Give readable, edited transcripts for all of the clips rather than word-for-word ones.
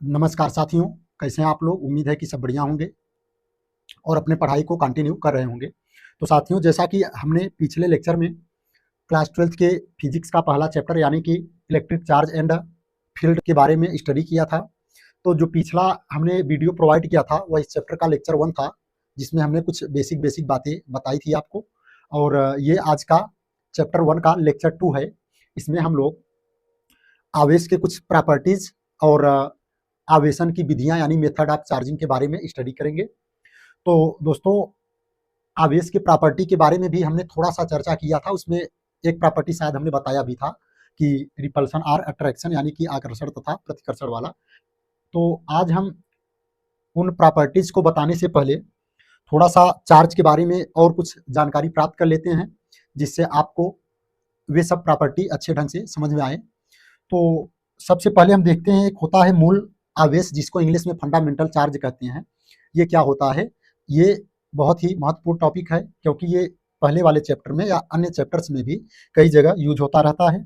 नमस्कार साथियों, कैसे हैं आप लोग। उम्मीद है कि सब बढ़िया होंगे और अपने पढ़ाई को कंटिन्यू कर रहे होंगे। तो साथियों, जैसा कि हमने पिछले लेक्चर में क्लास 12th के फिजिक्स का पहला चैप्टर यानी कि इलेक्ट्रिक चार्ज एंड फील्ड के बारे में स्टडी किया था। तो जो पिछला हमने वीडियो प्रोवाइड किया था वह इस चैप्टर का लेक्चर 1 था, जिसमें हमने कुछ बेसिक बातें बताई थी आपको। और ये आज का चैप्टर 1 का लेक्चर 2 है। इसमें हम लोग आवेश के कुछ प्रॉपर्टीज और आवेशन की विधियां यानी मेथड ऑफ चार्जिंग के बारे में स्टडी करेंगे। तो दोस्तों, आवेश के प्रॉपर्टी के बारे में भी हमने थोड़ा सा चर्चा किया था। उसमें एक प्रॉपर्टी शायद हमने बताया भी था कि रिपल्सन और अट्रैक्शन यानी कि आकर्षण तथा प्रतिकर्षण वाला। तो आज हम उन प्रॉपर्टीज को बताने से पहले थोड़ा सा चार्ज के बारे में और कुछ जानकारी प्राप्त कर लेते हैं, जिससे आपको वे सब प्रॉपर्टी अच्छे ढंग से समझ में आए। तो सबसे पहले हम देखते हैं, एक होता है मूल आवेश, जिसको इंग्लिश में फंडामेंटल चार्ज कहते हैं। ये क्या होता है? ये बहुत ही महत्वपूर्ण टॉपिक है, क्योंकि ये पहले वाले चैप्टर में या अन्य चैप्टर्स में भी कई जगह यूज होता रहता है।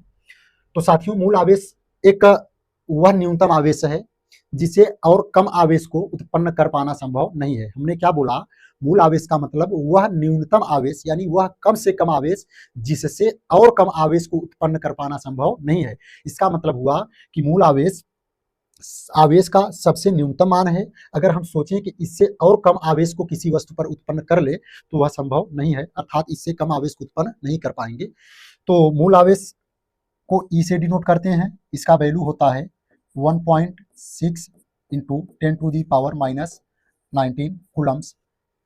तो साथियों, मूल आवेश एक वह न्यूनतम आवेश है जिसे और कम आवेश को उत्पन्न कर पाना संभव नहीं है। हमने क्या बोला? मूल आवेश का मतलब वह न्यूनतम आवेश यानी वह कम से कम आवेश जिससे और कम आवेश को उत्पन्न कर पाना संभव नहीं है। इसका मतलब हुआ कि मूल आवेश आवेश का सबसे न्यूनतम मान है। अगर हम सोचें कि इससे और कम आवेश को किसी वस्तु पर उत्पन्न कर ले तो वह संभव नहीं है, अर्थात इससे कम आवेश को उत्पन्न नहीं कर पाएंगे। तो मूल आवेश को ई से डिनोट करते हैं। इसका वैल्यू होता है 1.6 इंटू 10⁻⁻19 कूलम्स।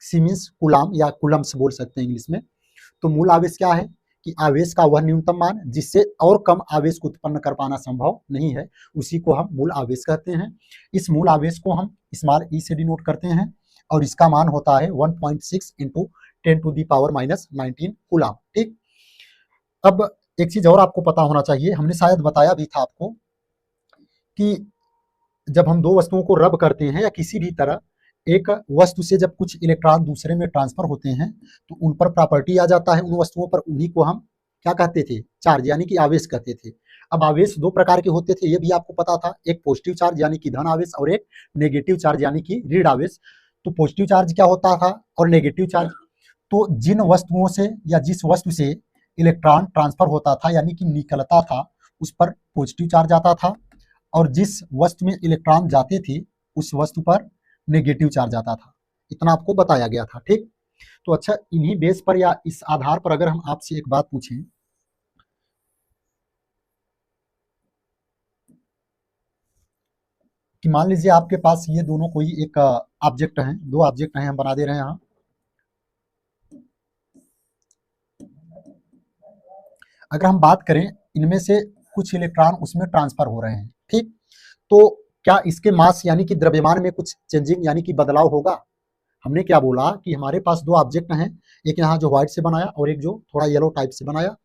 सीमेंस कूलाम या कूलम्स बोल सकते हैं इंग्लिश में। तो मूल आवेश क्या है कि आवेश का वह न्यूनतम मान जिससे और कम आवेश को उत्पन्न कर पाना संभव नहीं है, उसी को हम मूल आवेश कहते हैं। इस मूल आवेश को हम स्मॉल ई से डिनोट करते हैं और इसका मान होता है 1.6 इंटू 10⁻⁻19 कूलाम। ठीक। अब एक चीज और आपको पता होना चाहिए, हमने शायद बताया भी था आपको कि जब हम दो वस्तुओं को रब करते हैं या किसी भी तरह एक वस्तु से जब कुछ इलेक्ट्रॉन दूसरे में ट्रांसफर होते हैं तो उन पर प्रॉपर्टी आ जाता है उन वस्तुओं पर। उन्हीं को हम क्या कहते थे? चार्ज यानी कि आवेश कहते थे। अब आवेश दो प्रकार के होते थे, ये भी आपको पता था। एक पॉजिटिव चार्ज यानी कि धन आवेश और एक नेगेटिव चार्ज यानी कि ऋण आवेश। तो पॉजिटिव चार्ज क्या होता था और नेगेटिव चार्ज? तो जिन वस्तुओं से या जिस वस्तु से इलेक्ट्रॉन ट्रांसफर होता था यानी कि निकलता था उस पर पॉजिटिव चार्ज आता था, और जिस वस्तु में इलेक्ट्रॉन जाते थे उस वस्तु पर नेगेटिव चार्ज आता था। इतना आपको बताया गया था। ठीक। तो अच्छा, इन्हीं बेस पर या इस आधार पर अगर हम आपसे एक बात पूछें कि मान लीजिए आपके पास ये दोनों कोई एक ऑब्जेक्ट हैं, दो ऑब्जेक्ट हैं, हम बना दे रहे हैं यहाँ। अगर हम बात करें, इनमें से कुछ इलेक्ट्रॉन उसमें ट्रांसफर हो रहे हैं। ठीक। तो क्या इसके मास यानी कि द्रव्यमान में कुछ चेंजिंग यानी कि बदलाव होगा? हमने क्या बोला कि हमारे पास दो ऑब्जेक्ट हैं, एक यहाँ जो व्हाइट से बनाया और एक जो थोड़ा येलो टाइप से बनाया।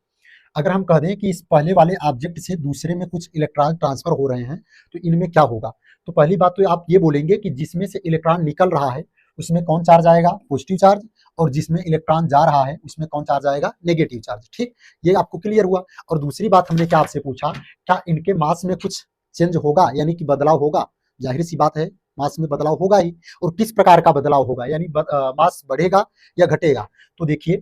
अगर हम कह दें कि इस पहले वाले ऑब्जेक्ट से दूसरे में कुछ इलेक्ट्रॉन ट्रांसफर हो रहे हैं तो इनमें क्या होगा? तो पहली बात तो आप ये बोलेंगे कि जिसमें से इलेक्ट्रॉन निकल रहा है उसमें कौन चार्ज आएगा? Positive charge. और जिसमें इलेक्ट्रॉन जा रहा है उसमें कौन चार्ज आएगा? Negative charge. ठीक। ये आपको क्लियर हुआ। और दूसरी बात हमने क्या आपसे पूछा, क्या इनके मास में कुछ चेंज होगा यानी कि बदलाव होगा? जाहिर सी बात है, मास में बदलाव होगा ही। और किस प्रकार का बदलाव होगा यानी मास बढ़ेगा या घटेगा? तो देखिए,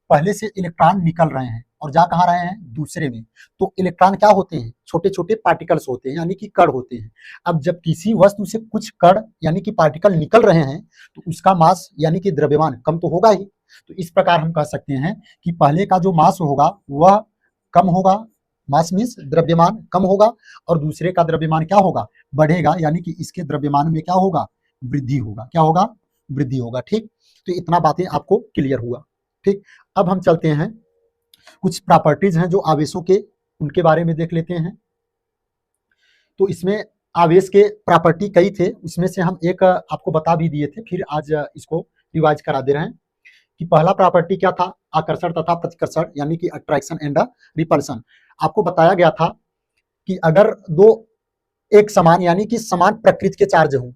पहले से इलेक्ट्रॉन निकल रहे हैं और जा कहाँ रहे हैं? दूसरे में। तो इलेक्ट्रॉन क्या होते हैं? छोटे छोटे पार्टिकल्स होते हैं यानी कि कण होते हैं। अब जब किसी वस्तु से कुछ कण यानी कि पार्टिकल निकल रहे हैं तो उसका मास यानी कि द्रव्यमान कम तो होगा ही। तो इस प्रकार हम कह सकते हैं कि पहले का जो मास होगा वह कम होगा, मास मीन्स द्रव्यमान कम होगा, और दूसरे का द्रव्यमान क्या होगा? बढ़ेगा, यानी कि इसके द्रव्यमान में क्या होगा? वृद्धि होगा। क्या होगा? वृद्धि होगा। ठीक। तो इतना बातें आपको क्लियर हुआ। ठीक। अब हम चलते हैं, कुछ प्रॉपर्टीज हैं जो आवेशों के, उनके बारे में देख लेते हैं। तो इसमें आवेश के प्रॉपर्टी कई थे, उसमें से हम एक आपको बता भी दिए थे, फिर आज इसको रिवाइज करा दे रहे हैं कि पहला प्रॉपर्टी क्या था? आकर्षण तथा प्रतिकर्षण यानी कि अट्रैक्शन एंड रिपल्सन। आपको बताया गया था कि अगर दो एक समान यानी कि समान प्रकृति के चार्ज हों,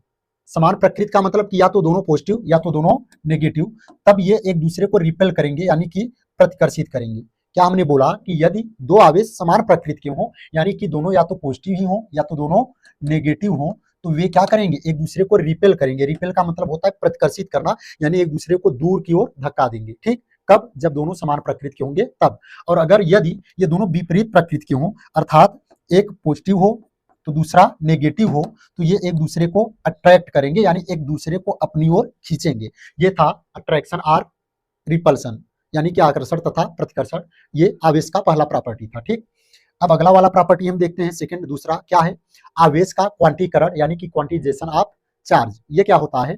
समान प्रकृति का मतलब कि या तो दोनों पॉजिटिव या तो दोनों नेगेटिव, तब ये एक दूसरे को रिपेल करेंगे यानी कि प्रतिकर्षित करेंगे। क्या हमने बोला कि यदि दो आवेश समान प्रकृति के हों यानी कि दोनों या तो पॉजिटिव ही हों या तो दोनों नेगेटिव हों, तो वे क्या करेंगे, एक दूसरे को रिपेल करेंगे। रिपेल का मतलब होता है प्रतिकर्षित करना, यानी एक दूसरे को दूर की ओर धक्का देंगे। ठीक, कब, जब दोनों समान प्रकृति के होंगे तब। और अगर यदि ये दोनों विपरीत प्रकृति के हों, अर्थात एक पॉजिटिव हो तो दूसरा नेगेटिव हो, तो ये एक दूसरे को अट्रैक्ट करेंगे, यानी एक दूसरे को अपनी ओर खींचेंगे। ये था अट्रैक्शन और रिपल्सन, यानी कि आकर्षण तथा प्रतिकर्षण। ये आवेश का पहला प्रॉपर्टी था। ठीक, अब अगला वाला प्रॉपर्टी हम देखते हैं, सेकंड, दूसरा क्या है, आवेश का क्वांटीकरण यानी कि क्वांटिजेशन ऑफ चार्ज। ये क्या होता है,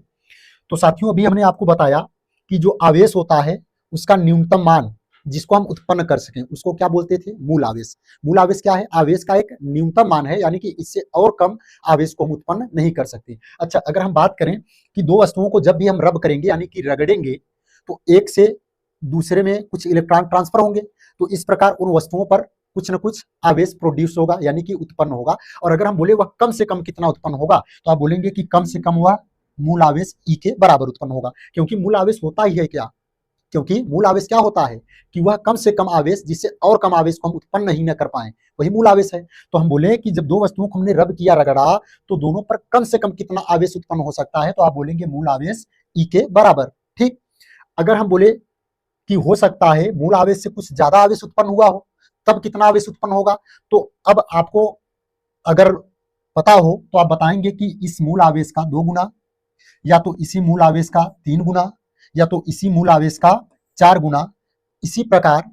तो साथियों अभी हमने आपको बताया कि जो आवेश होता है उसका न्यूनतम मान जिसको हम उत्पन्न कर सकें उसको क्या बोलते थे, मूल आवेश। मूल आवेश क्या है, आवेश का एक न्यूनतम मान है, यानी कि इससे और कम आवेश को हम उत्पन्न नहीं कर सकते। अच्छा, अगर हम बात करें कि दो वस्तुओं को जब भी हम रब करेंगे यानी कि रगड़ेंगे तो एक से दूसरे में कुछ इलेक्ट्रॉन ट्रांसफर होंगे, तो इस प्रकार उन वस्तुओं पर कुछ न कुछ आवेश प्रोड्यूस होगा, यानी कि उत्पन्न होगा। और अगर हम बोले वह कम से कम कितना उत्पन्न होगा, तो आप बोलेंगे कि कम से कम वह मूल आवेश ई के बराबर उत्पन्न होगा। क्योंकि मूल आवेश होता ही है क्या, क्योंकि मूल आवेश क्या होता है कि वह कम से कम आवेश जिससे और कम आवेश को हम उत्पन्न नहीं न कर पाए, वही मूल आवेश है। तो हम बोले कि जब दो वस्तुओं को हमने रब किया, रगड़ा, तो दोनों पर कम से कम कितना आवेश उत्पन्न हो सकता है, तो आप बोलेंगे मूल आवेश ई के बराबर। ठीक, अगर हम बोले कि हो सकता है मूल आवेश से कुछ ज्यादा आवेश उत्पन्न हुआ हो, तब कितना आवेश उत्पन्न होगा, तो अब आपको अगर पता हो तो आप बताएंगे कि इस मूल आवेश का 2 गुना, या तो इसी मूल आवेश का 3 गुना, या तो इसी मूल आवेश का 4 गुना। इसी प्रकार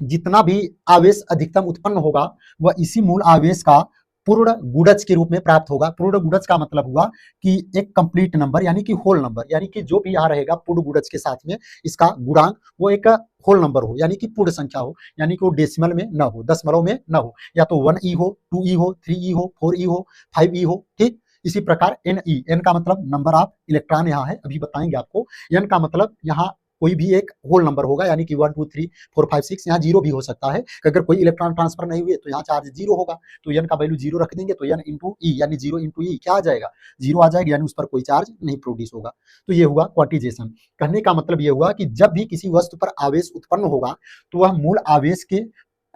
जितना भी आवेश अधिकतम उत्पन्न होगा वह इसी मूल आवेश का पूर्ण गुणज के रूप में प्राप्त होगा। पूर्ण गुणज का मतलब हुआ कि एक कंप्लीट नंबर, यानी कि होल नंबर, यानी कि जो भी यहाँ रहेगा पूर्ण गुणज के साथ में इसका गुणांक वो एक होल नंबर हो, यानी कि पूर्ण संख्या हो, यानी कि वो डेसिमल में न हो, दशमलव में न हो, या तो 1e हो, 2e हो, 3e हो, 4e हो, 5e हो। ठीक, इसी प्रकार NE, N का मतलब नंबर ऑफ इलेक्ट्रॉन यहाँ है, अभी बताएंगे आपको। N का मतलब यहाँ कोई भी एक होल नंबर होगा, यानी कि 1 2 3 4 5 6, यहाँ जीरो भी हो सकता है। अगर कोई इलेक्ट्रॉन ट्रांसफर नहीं हुए तो यहाँ चार्ज जीरो होगा, तो N का वैल्यू जीरो रख देंगे, तो N इंटू ई, यानी जीरो इंटू ई क्या आ जाएगा, जीरो आ जाएगा, यानी उस पर कोई चार्ज नहीं प्रोड्यूस होगा। तो ये हुआ क्वांटिजेशन। कहने का मतलब ये हुआ कि जब भी किसी वस्तु पर आवेश उत्पन्न होगा तो वह मूल आवेश के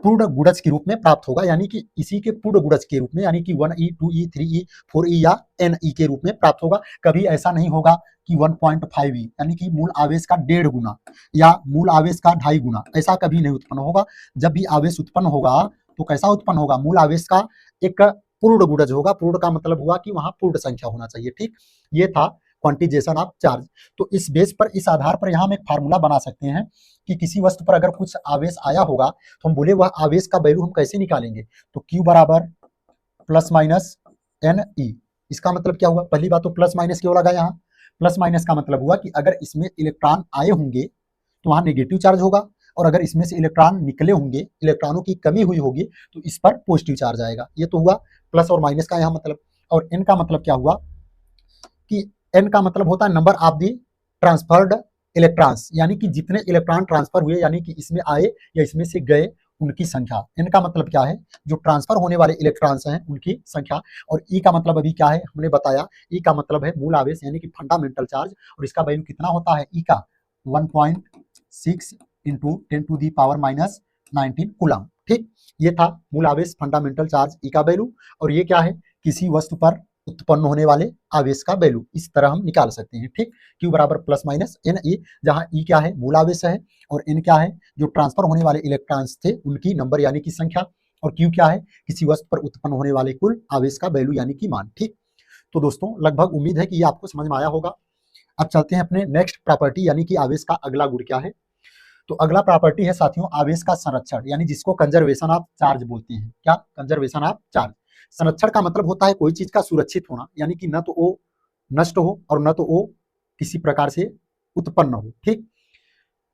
पूर्ण गुणज के रूप में प्राप्त होगा, यानी कि इसी के पूर्ण गुणज के रूप में, यानी कि 1e 2e 3e 4e या NE के रूप में प्राप्त होगा। कभी ऐसा नहीं होगा कि 1.5e, यानी कि मूल आवेश का 1.5 गुना या मूल आवेश का 2.5 गुना, ऐसा कभी नहीं उत्पन्न होगा। जब भी आवेश उत्पन्न होगा तो कैसा उत्पन्न होगा, मूल आवेश का एक पूर्ण गुणज होगा। पूर्ण का मतलब हुआ कि वहां पूर्ण संख्या होना चाहिए। ठीक, ये था क्वांटिजेशन ऑफ चार्ज। तो इस बेस पर, इस आधार पर यहाँ हम एक फार्मूला बना सकते हैं कि किसी वस्तु पर अगर कुछ आवेश आया होगा तो हम बोले वह आवेश का वैल्यू हम कैसे निकालेंगे, तो Q बराबर प्लस माइनस NE। इसका मतलब क्या हुआ, पहली बात तो प्लस माइनस क्यों लगा यहाँ, प्लस माइनस का मतलब हुआ कि अगर इसमें इलेक्ट्रॉन आए होंगे तो वहां नेगेटिव चार्ज होगा, और अगर इसमें से इलेक्ट्रॉन निकले होंगे, इलेक्ट्रॉनों की कमी हुई होगी, तो इस पर पॉजिटिव चार्ज आएगा। ये तो हुआ प्लस और माइनस का यहाँ मतलब। और N का मतलब क्या हुआ कि N का मतलब होता है number of the transferred electrons, यानी कि जितने इलेक्ट्रॉन ट्रांसफर हुए, यानी कि इसमें आए या इसमें से गए, उनकी संख्या। N का मतलब क्या है, जो ट्रांसफर होने वाले इलेक्ट्रॉन्स हैं उनकी संख्या। और E का मतलब अभी क्या है हमने बताया, E का मतलब है मूल आवेश, यानी कि फंडामेंटल चार्ज, और इसका वैल्यू कितना होता है E का 1.6 इंटू 10⁻⁻19 कूलम। ठीक, ये था मूल आवेश फंडामेंटल चार्ज E का वैल्यू। और ये क्या है, किसी वस्तु पर उत्पन्न होने वाले आवेश का वैल्यू, इस तरह हम निकाल सकते हैं। ठीक, Q बराबर प्लस माइनस NE, जहां E क्या है मूल आवेश है, और N क्या है जो ट्रांसफर होने वाले इलेक्ट्रॉन्स थे उनकी नंबर यानी कि संख्या, और Q क्या है किसी वस्तु पर उत्पन्न होने वाले कुल आवेश का वैल्यू यानी कि मान। ठीक, तो दोस्तों लगभग उम्मीद है कि ये आपको समझ में आया होगा। अब चलते हैं अपने नेक्स्ट प्रॉपर्टी, यानी कि आवेश का अगला गुण क्या है। तो अगला प्रॉपर्टी है साथियों आवेश का संरक्षण, यानी जिसको कंजर्वेशन ऑफ चार्ज बोलते हैं। क्या, कंजर्वेशन ऑफ चार्ज। संरक्षण का मतलब होता है कोई चीज का सुरक्षित होना, यानी कि न तो वो नष्ट हो और न तो वो किसी प्रकार से उत्पन्न हो। ठीक,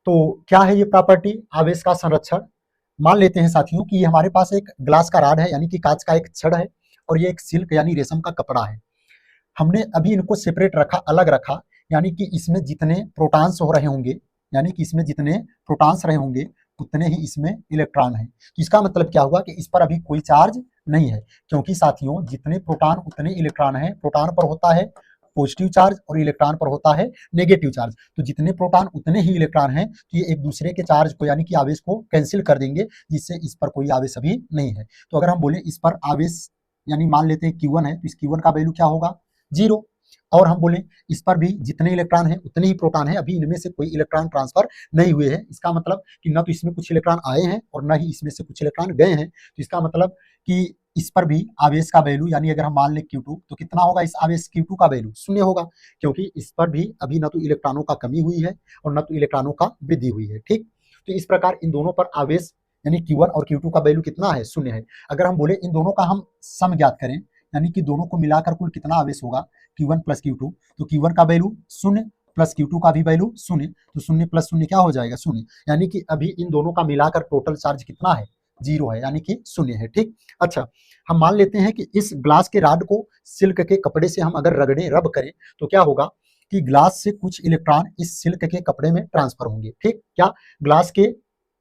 तो क्या है ये प्रॉपर्टी आवेश का संरक्षण। मान लेते हैं साथियों कि ये हमारे पास एक ग्लास का राड है, यानी कि कांच का एक छड़ है, और ये एक सिल्क यानी रेशम का कपड़ा है। हमने अभी इनको सेपरेट रखा, अलग रखा, यानी कि इसमें जितने प्रोटॉन्स हो रहे होंगे, यानी कि इसमें जितने प्रोटॉन्स रहे होंगे उतने ही इसमें इलेक्ट्रॉन है। तो इसका मतलब क्या हुआ कि इस पर अभी कोई चार्ज नहीं है, क्योंकि साथियों जितने प्रोटॉन उतने इलेक्ट्रॉन है। प्रोटॉन पर होता है पॉजिटिव चार्ज और इलेक्ट्रॉन पर होता है नेगेटिव चार्ज। तो जितने प्रोटॉन उतने ही इलेक्ट्रॉन हैं, तो ये एक दूसरे के चार्ज को यानी कि आवेश को कैंसिल कर देंगे, जिससे इस पर कोई आवेश अभी नहीं है। तो अगर हम बोले इस पर आवेश यानी मान लेते हैं Q1 है तो इस Q1 का वैल्यू क्या होगा 0। और हम बोले इस पर भी जितने इलेक्ट्रॉन हैं उतने ही प्रोटॉन हैं, अभी इनमें से कोई इलेक्ट्रॉन ट्रांसफर नहीं हुए हैं। इसका मतलब कि न तो इसमें कुछ इलेक्ट्रॉन आए हैं और न ही इसमें से कुछ इलेक्ट्रॉन गए हैं। तो इसका मतलब कि इस पर भी आवेश का वैल्यू यानी अगर हम मान लें Q2 तो कितना होगा, इस आवेश Q2 का वैल्यू 0 होगा, क्योंकि इस पर भी अभी न तो इलेक्ट्रॉनों का कमी हुई है और न तो इलेक्ट्रॉनों का वृद्धि हुई है। ठीक, तो इस प्रकार इन दोनों पर आवेश यानी Q1 और Q2 का वैल्यू कितना है 0 है। अगर हम बोले इन दोनों का हम सम ज्ञात करें यानी कि दोनों को मिलाकर कुल कितना आवेश होगा Q1 प्लस Q2, तो Q1 का वैल्यू 0 प्लस Q2 का भी वैल्यू 0, तो 0 प्लस 0 क्या हो जाएगा 0, यानी कि अभी इन दोनों का मिलाकर टोटल चार्ज कितना है 0 है, यानी कि 0 है। ठीक, अच्छा हम मान लेते हैं कि इस ग्लास के रॉड को सिल्क के कपड़े से हम अगर रगड़े रब करें तो क्या होगा कि ग्लास से कुछ इलेक्ट्रॉन इस सिल्क के कपड़े में ट्रांसफर होंगे। ठीक, क्या ग्लास के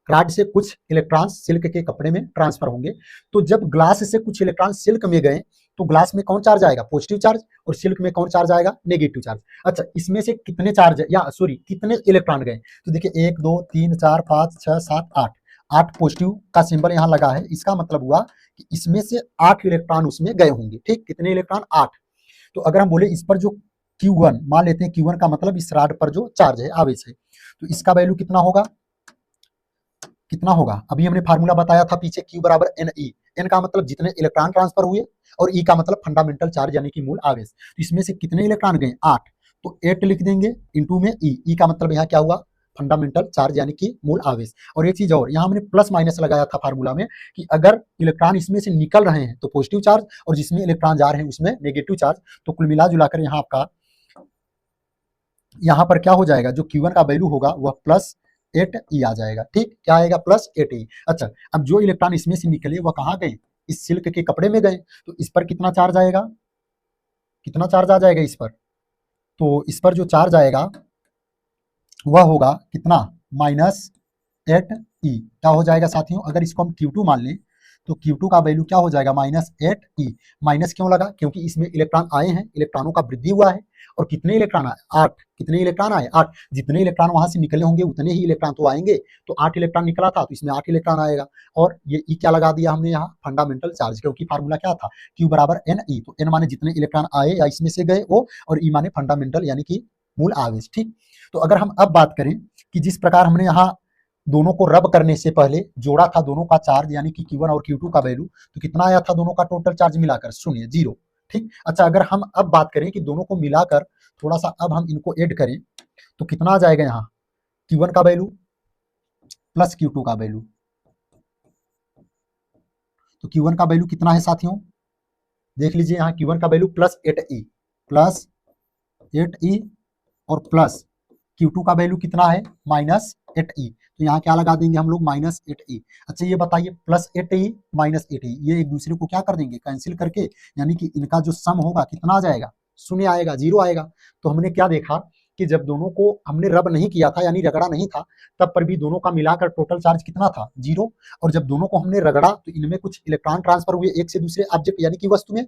रॉड से कुछ इलेक्ट्रॉन सिल्क के कपड़े में ट्रांसफर होंगे। तो जब ग्लास से कुछ इलेक्ट्रॉन सिल्क में गए तो ग्लास में कौन चार्ज आएगा पॉजिटिव चार्ज और सिल्क में कौन चार्ज आएगा नेगेटिव चार्ज। अच्छा, इसमें से कितने चार्ज या सॉरी कितने इलेक्ट्रॉन गए, तो देखिए 1 2 3 4 5 6 7 8, 8 पॉजिटिव का सिंबल यहाँ लगा है। इसका मतलब हुआ कि इसमें से 8 इलेक्ट्रॉन उसमें गए होंगे। ठीक, कितने इलेक्ट्रॉन 8। तो अगर हम बोले इस पर जो Q1 मान लेते हैं, Q1 का मतलब इस रॉड पर जो चार्ज है आवेश है, तो इसका वैल्यू कितना होगा, कितना होगा अभी हमने फार्मूला बताया था पीछे Q बराबर NE, N का मतलब जितने इलेक्ट्रॉन ट्रांसफर हुए और E का मतलब फंडामेंटल चार्ज यानी कि मूल आवेश। तो इसमें से कितने इलेक्ट्रॉन गए 8, तो 8 लिख देंगे इंटू में E का मतलब यहाँ क्या हुआ फंडामेंटल चार्ज यानी कि मूल आवेश। और एक चीज और यहाँ हमने प्लस माइनस लगाया था फार्मूला में कि अगर इलेक्ट्रॉन इसमें से निकल रहे हैं तो पॉजिटिव चार्ज और जिसमें इलेक्ट्रॉन जा रहे हैं उसमें नेगेटिव चार्ज। तो कुल मिला जुलाकर यहाँ आपका यहाँ पर क्या हो जाएगा, जो Q1 का वैल्यू होगा वह प्लस 8E आ जाएगा। ठीक, क्या आएगा प्लस 8E। अच्छा, अब जो इलेक्ट्रॉन इसमें से निकले वह कहाँ गए, इस सिल्क के कपड़े में गए, तो इस पर कितना चार्ज आएगा, कितना चार्ज आ जाएगा इस पर, तो इस पर जो चार्ज आएगा वह होगा कितना -8E। क्या हो जाएगा साथियों, अगर इसको हम Q2 मान लें तो Q2 का वैल्यू क्या हो जाएगा -8E। माइनस क्यों लगा, क्योंकि इसमें इलेक्ट्रॉन आए हैं, इलेक्ट्रॉनों का वृद्धि हुआ है। और कितने इलेक्ट्रॉन आए 8, कितने इलेक्ट्रॉन आए 8, जितने इलेक्ट्रॉन वहां से निकले होंगे उतने ही इलेक्ट्रॉन तो आएंगे। तो 8 इलेक्ट्रॉन निकला था तो इसमें 8 इलेक्ट्रॉन आएगा। और ये E क्या लगा दिया हमने यहाँ फंडामेंटल चार्ज, क्योंकि फार्मूला क्या था Q बराबर NE, तो N माने जितने इलेक्ट्रॉन आए या इसमें से गए वो, और E माने फंडामेंटल यानी कि मूल आवेश। ठीक, तो अगर हम अब बात करें कि जिस प्रकार हमने यहाँ दोनों को रब करने से पहले जोड़ा था दोनों का चार्ज यानी कि Q1 और Q2 का वैल्यू, तो कितना आया था दोनों का टोटल चार्ज मिलाकर 0। ठीक, अच्छा अगर हम अब बात करें कि दोनों को मिलाकर थोड़ा सा अब हम इनको ऐड करें तो कितना आ जाएगा यहाँ Q1 का वैल्यू प्लस Q2 का वैल्यू। तो Q1 का वैल्यू कितना है साथियों, देख लीजिए यहाँ Q1 का वैल्यू प्लस 8E और प्लस Q2 का वैल्यू कितना है -8E। तो यहाँ क्या लगा देंगे हम लोग -8E। अच्छा ये बताइए प्लस 8E माइनस 8E ये एक दूसरे को क्या कर देंगे कैंसिल करके, यानी कि इनका जो सम होगा कितना आ जाएगा 0 आएगा, 0 आएगा। तो हमने क्या देखा कि जब दोनों को हमने रब नहीं किया था यानी रगड़ा नहीं था तब पर भी दोनों का मिलाकर टोटल चार्ज कितना था 0। और जब दोनों को हमने रगड़ा तो इनमें कुछ इलेक्ट्रॉन ट्रांसफर हुए एक से दूसरे ऑब्जेक्ट यानी कि वस्तु में,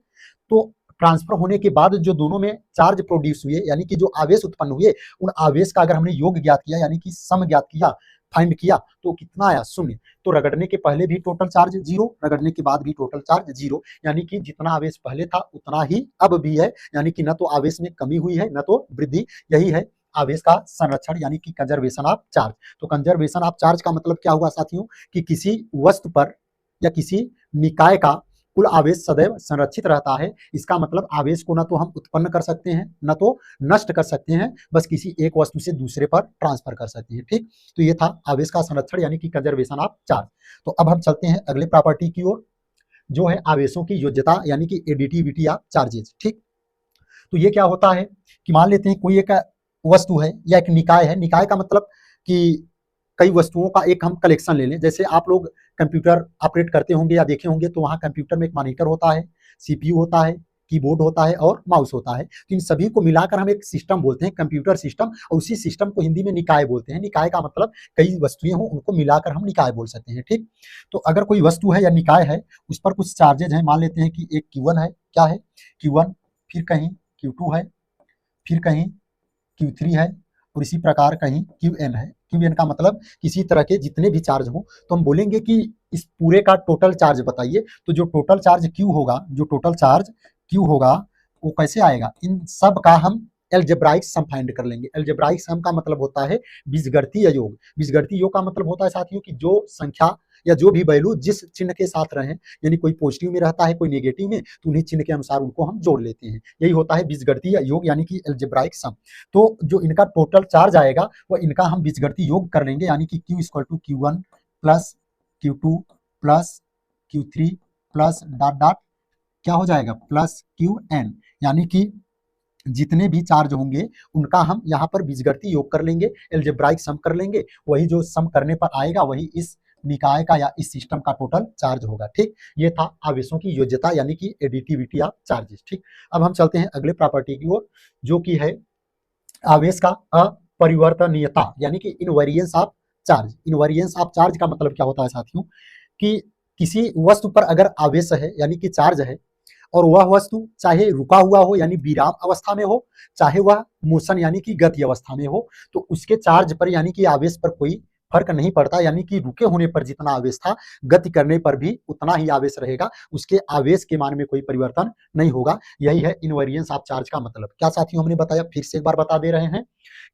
तो ट्रांसफर होने के बाद जो दोनों में चार्ज प्रोड्यूस हुए यानी कि जो आवेश उत्पन्न हुए उन आवेश का अगर हमने योग ज्ञात किया यानी कि सम ज्ञात किया फाइंड किया तो कितना आया 0। तो रगड़ने के पहले भी टोटल चार्ज 0, रगड़ने के बाद भी टोटल चार्ज 0, यानी कि जितना आवेश पहले था उतना ही अब भी है, यानी कि न तो आवेश में कमी हुई है न तो वृद्धि। यही है आवेश का संरक्षण यानी कि कंजर्वेशन ऑफ चार्ज। तो कंजर्वेशन ऑफ चार्ज का मतलब क्या हुआ साथियों कि किसी वस्तु पर या किसी निकाय का कुल आवेश सदैव संरक्षित रहता है। इसका मतलब आवेश को न तो हम उत्पन्न कर सकते हैं न तो नष्ट कर सकते हैं, बस किसी एक वस्तु से दूसरे पर ट्रांसफर कर सकते हैं। ठीक, तो ये था आवेश का संरक्षण यानी कि कंजर्वेशन ऑफ चार्ज। तो अब हम चलते हैं अगले प्रॉपर्टी की ओर जो है आवेशों की योज्यता यानी कि एडिटिविटी ऑफ चार्जेस। ठीक, तो ये क्या होता है कि मान लेते हैं कोई एक वस्तु है या एक निकाय है, निकाय का मतलब कि कई वस्तुओं का एक हम कलेक्शन ले लें। जैसे आप लोग कंप्यूटर ऑपरेट करते होंगे या देखे होंगे तो वहाँ कंप्यूटर में एक मॉनिटर होता है, सीपीयू होता है, कीबोर्ड होता है और माउस होता है। तो इन सभी को मिलाकर हम एक सिस्टम बोलते हैं कंप्यूटर सिस्टम, और उसी सिस्टम को हिंदी में निकाय बोलते हैं। निकाय का मतलब कई वस्तुएं हों उनको मिलाकर हम निकाय बोल सकते हैं। ठीक, तो अगर कोई वस्तु है या निकाय है उस पर कुछ चार्जेज हैं, मान लेते हैं कि एक Q1 है, क्या है Q1, फिर कहीं Q2 है, फिर कहीं Q3 है और इसी प्रकार कहीं Qn है। Qn का मतलब किसी तरह के जितने भी चार्ज हों तो हम बोलेंगे कि इस पूरे का टोटल चार्ज बताइए। तो जो टोटल चार्ज Q होगा, जो टोटल चार्ज Q होगा वो कैसे आएगा, इन सब का हम एल्जेब्राइक सम फाइंड कर लेंगे। एल्जेब्राइक सम का मतलब होता है बीजगणितीय योग। बीजगणितीय योग का मतलब होता है साथियों कि जो संख्या या जो भी वैल्यू जिस चिन्ह के साथ रहे, यानी कोई पॉजिटिव में रहता है कोई नेगेटिव में, तो उन्हीं चिन्ह के अनुसार उनको हम जोड़ लेते हैं। यही होता है बीजगणितीय योग यानी कि एल्जेब्राइक सम। तो जो इनका टोटल चार्ज आएगा वह इनका हम बीजगणितीय योग कर लेंगे, यानी कि Q equal to Q1 plus Q2 plus Q3 plus dot dot क्या हो जाएगा प्लस Qn, यानी कि जितने भी चार्ज होंगे उनका हम यहाँ पर बीजगणितीय योग कर लेंगे, एल्जेब्राइक सम कर लेंगे। वही जो सम करने पर आएगा वही इस निकाय का या इस सिस्टम का टोटल चार्ज होगा। ठीक, ये था आवेशों की योज्यता यानी कि एडिटिविटी ऑफ चार्जेस। ठीक, अब हम चलते हैं अगले प्रॉपर्टी की ओर, जो कि है आवेश का अपरिवर्तनीयता यानी कि invariance of charge. Invariance of charge का मतलब क्या होता है साथियों कि किसी वस्तु पर अगर आवेश है यानी कि चार्ज है, और वह वस्तु चाहे रुका हुआ हो यानी विराम अवस्था में हो, चाहे वह मोशन यानी कि गति अवस्था में हो, तो उसके चार्ज पर यानी कि आवेश पर कोई फर्क नहीं पड़ता। यानी कि रुके होने पर जितना आवेश था, गति करने पर भी उतना ही आवेश रहेगा, उसके आवेश के मान में कोई परिवर्तन नहीं होगा। यही है इनवेरिएंस ऑफ चार्ज का मतलब। क्या साथियों हमने बताया, फिर से एक बार बता दे रहे हैं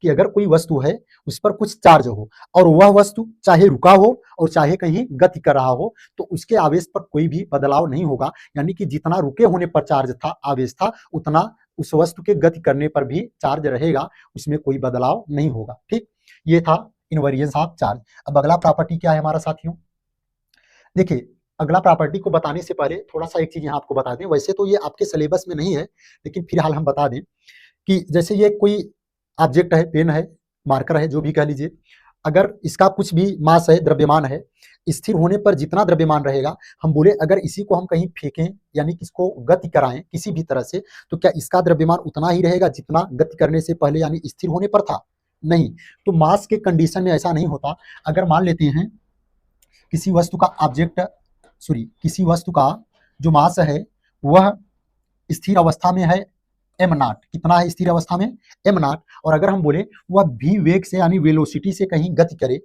कि अगर कोई वस्तु है उस पर कुछ चार्ज हो और वह वस्तु चाहे रुका हो और चाहे कहीं गति कर रहा हो, तो उसके आवेश पर कोई भी बदलाव नहीं होगा। यानी कि जितना रुके होने पर चार्ज था, आवेश था, उतना उस वस्तु के गति करने पर भी चार्ज रहेगा, उसमें कोई बदलाव नहीं होगा। ठीक, ये था इनवेरिएंस ऑफ चार्ज। अब अगला प्रॉपर्टी क्या है हमारा साथियों, देखिए अगला प्रॉपर्टी को बताने से पहले थोड़ा सा एक चीज यहाँ आपको बता दें। वैसे तो ये आपके सिलेबस में नहीं है, लेकिन फिलहाल हम बता दें कि जैसे ये कोई ऑब्जेक्ट है, पेन है, मार्कर है, जो भी कह लीजिए, अगर इसका कुछ भी मास है, द्रव्यमान है, स्थिर होने पर जितना द्रव्यमान रहेगा, हम बोले अगर इसी को हम कहीं फेंकें यानी कि इसको गति कराएं किसी भी तरह से, तो क्या इसका द्रव्यमान उतना ही रहेगा जितना गति करने से पहले यानी स्थिर होने पर था? नहीं। तो मास के कंडीशन में ऐसा नहीं होता। अगर मान लेते हैं किसी वस्तु का ऑब्जेक्ट किसी वस्तु का जो मास है वह स्थिर अवस्था में है एम नॉट, कितना है स्थिर अवस्था में एम नॉट, और अगर हम बोले वह भी वेग से यानी वेलोसिटी से कहीं गति करे,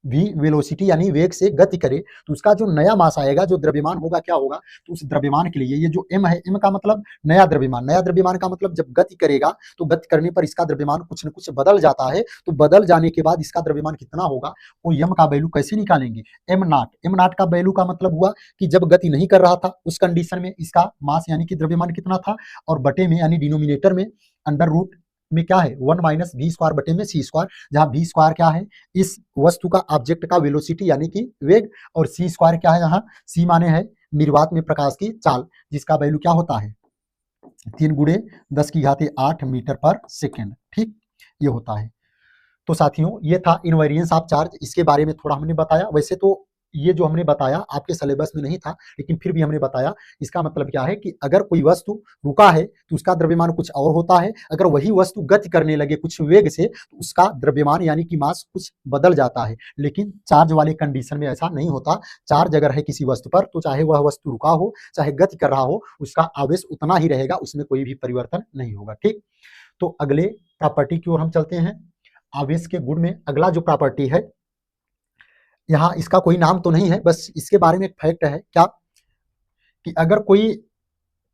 भी वेलोसिटी यानी वेग से गति करे, तो उसका जो नया मास आएगा, जो द्रव्यमान होगा, क्या होगा, तो उस द्रव्यमान के लिए ये जो एम है, एम का मतलब नया द्रव्यमान, नया द्रव्यमान का मतलब जब गति करेगा तो गति करने पर इसका द्रव्यमान कुछ न कुछ बदल जाता है, तो बदल जाने के बाद इसका द्रव्यमान कितना होगा, वो एम का वैल्यू कैसे निकालेंगे, एम नॉट का वैल्यू का मतलब हुआ कि जब गति नहीं कर रहा था उस कंडीशन में इसका मास यानी कि द्रव्यमान कितना था, और बटे में यानी डिनोमिनेटर में अंडर रूट में क्या है 1 माइनस वी स्क्वायर बटे में सी स्क्वायर, जहां वी स्क्वायर क्या है इस वस्तु का ऑब्जेक्ट का वेलोसिटी यानी कि वेग, और सी स्क्वायर क्या है, यहाँ सी माने है निर्वात में प्रकाश की चाल, जिसका वैल्यू क्या होता है 3 गुणे 10 की घात 8 मीटर पर सेकेंड। ठीक, ये होता है। तो साथियों ये था इनवेरिएंस ऑफ चार्ज, इसके बारे में थोड़ा हमने बताया। वैसे तो ये जो हमने बताया आपके सिलेबस में नहीं था, लेकिन फिर भी हमने बताया। इसका मतलब क्या है कि अगर कोई वस्तु रुका है तो उसका द्रव्यमान कुछ और होता है, अगर वही वस्तु गति करने लगे कुछ वेग से तो उसका द्रव्यमान यानी कि मास कुछ बदल जाता है। लेकिन चार्ज वाले कंडीशन में ऐसा नहीं होता। चार्ज अगर है किसी वस्तु पर तो चाहे वह वस्तु रुका हो चाहे गति कर रहा हो, उसका आवेश उतना ही रहेगा, उसमें कोई भी परिवर्तन नहीं होगा। ठीक, तो अगले प्रॉपर्टी की ओर हम चलते हैं। आवेश के गुण में अगला जो प्रॉपर्टी है, यहाँ इसका कोई नाम तो नहीं है, बस इसके बारे में एक फैक्ट है क्या कि अगर कोई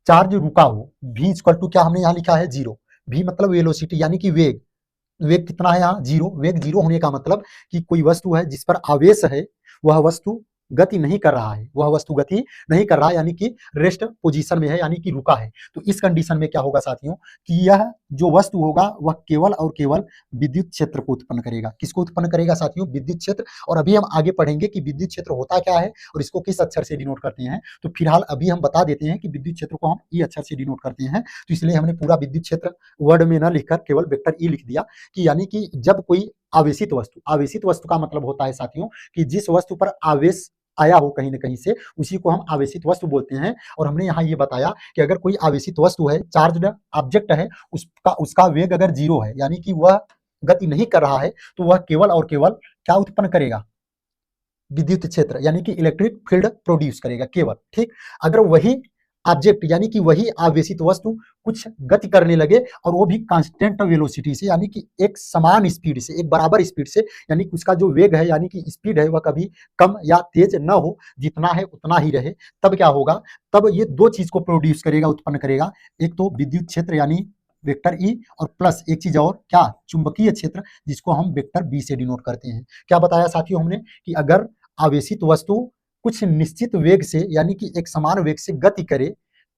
चार्ज रुका हो, v इक्वल टू क्या हमने यहाँ लिखा है 0, v मतलब वेलोसिटी यानी कि वेग, वेग कितना है यहाँ 0, वेग 0 होने का मतलब कि कोई वस्तु है जिस पर आवेश है, वह वस्तु गति नहीं कर रहा है, वह वस्तु गति नहीं कर रहा है, यानी कि रेस्ट पोजीशन में है, यानी कि रुका है। तो इस कंडीशन में क्या होगा साथियों कि यह जो वस्तु होगा वह केवल और केवल विद्युत क्षेत्र को उत्पन्न करेगा। किसको उत्पन्न करेगा साथियों? विद्युत क्षेत्र। और अभी हम आगे पढ़ेंगे कि विद्युत क्षेत्र होता क्या है और इसको किस अक्षर से डिनोट करते हैं। तो फिलहाल अभी हम बता देते हैं कि विद्युत क्षेत्र को हम ई अक्षर से डिनोट करते हैं। तो इसलिए हमने पूरा विद्युत क्षेत्र वर्ड में न लिखकर केवल वेक्टर ई लिख दिया कि यानी कि जब कोई आवेशित वस्तु का मतलब होता है साथियों कि जिस वस्तु पर आवेश आया हो कहीं न कहीं से, उसी को हम आवेशित वस्तु बोलते हैं। और हमने यहाँ ये बताया कि अगर कोई आवेशित वस्तु है, चार्ज्ड ऑब्जेक्ट है, उसका वेग अगर 0 है, यानी कि वह गति नहीं कर रहा है, तो वह केवल और केवल क्या उत्पन्न करेगा? विद्युत क्षेत्र, यानी कि इलेक्ट्रिक फील्ड प्रोड्यूस करेगा केवल। ठीक, अगर वही ऑब्जेक्ट यानी कि वही आवेशित वस्तु कुछ गति करने लगे और वो भी कांस्टेंट वेलोसिटी से, यानी कि एक समान स्पीड से, एक बराबर स्पीड से, यानी कि उसका जो वेग है यानी कि स्पीड है वह कभी कम या तेज न हो, जितना है उतना ही रहे, तब क्या होगा, तब ये दो चीज को प्रोड्यूस करेगा, उत्पन्न करेगा। एक तो विद्युत क्षेत्र यानी वेक्टर ई, और प्लस एक चीज और क्या, चुंबकीय क्षेत्र, जिसको हम वेक्टर बी से डिनोट करते हैं। क्या बताया साथियों हमने कि अगर आवेशित वस्तु कुछ निश्चित वेग से यानी कि एक समान वेग से गति करे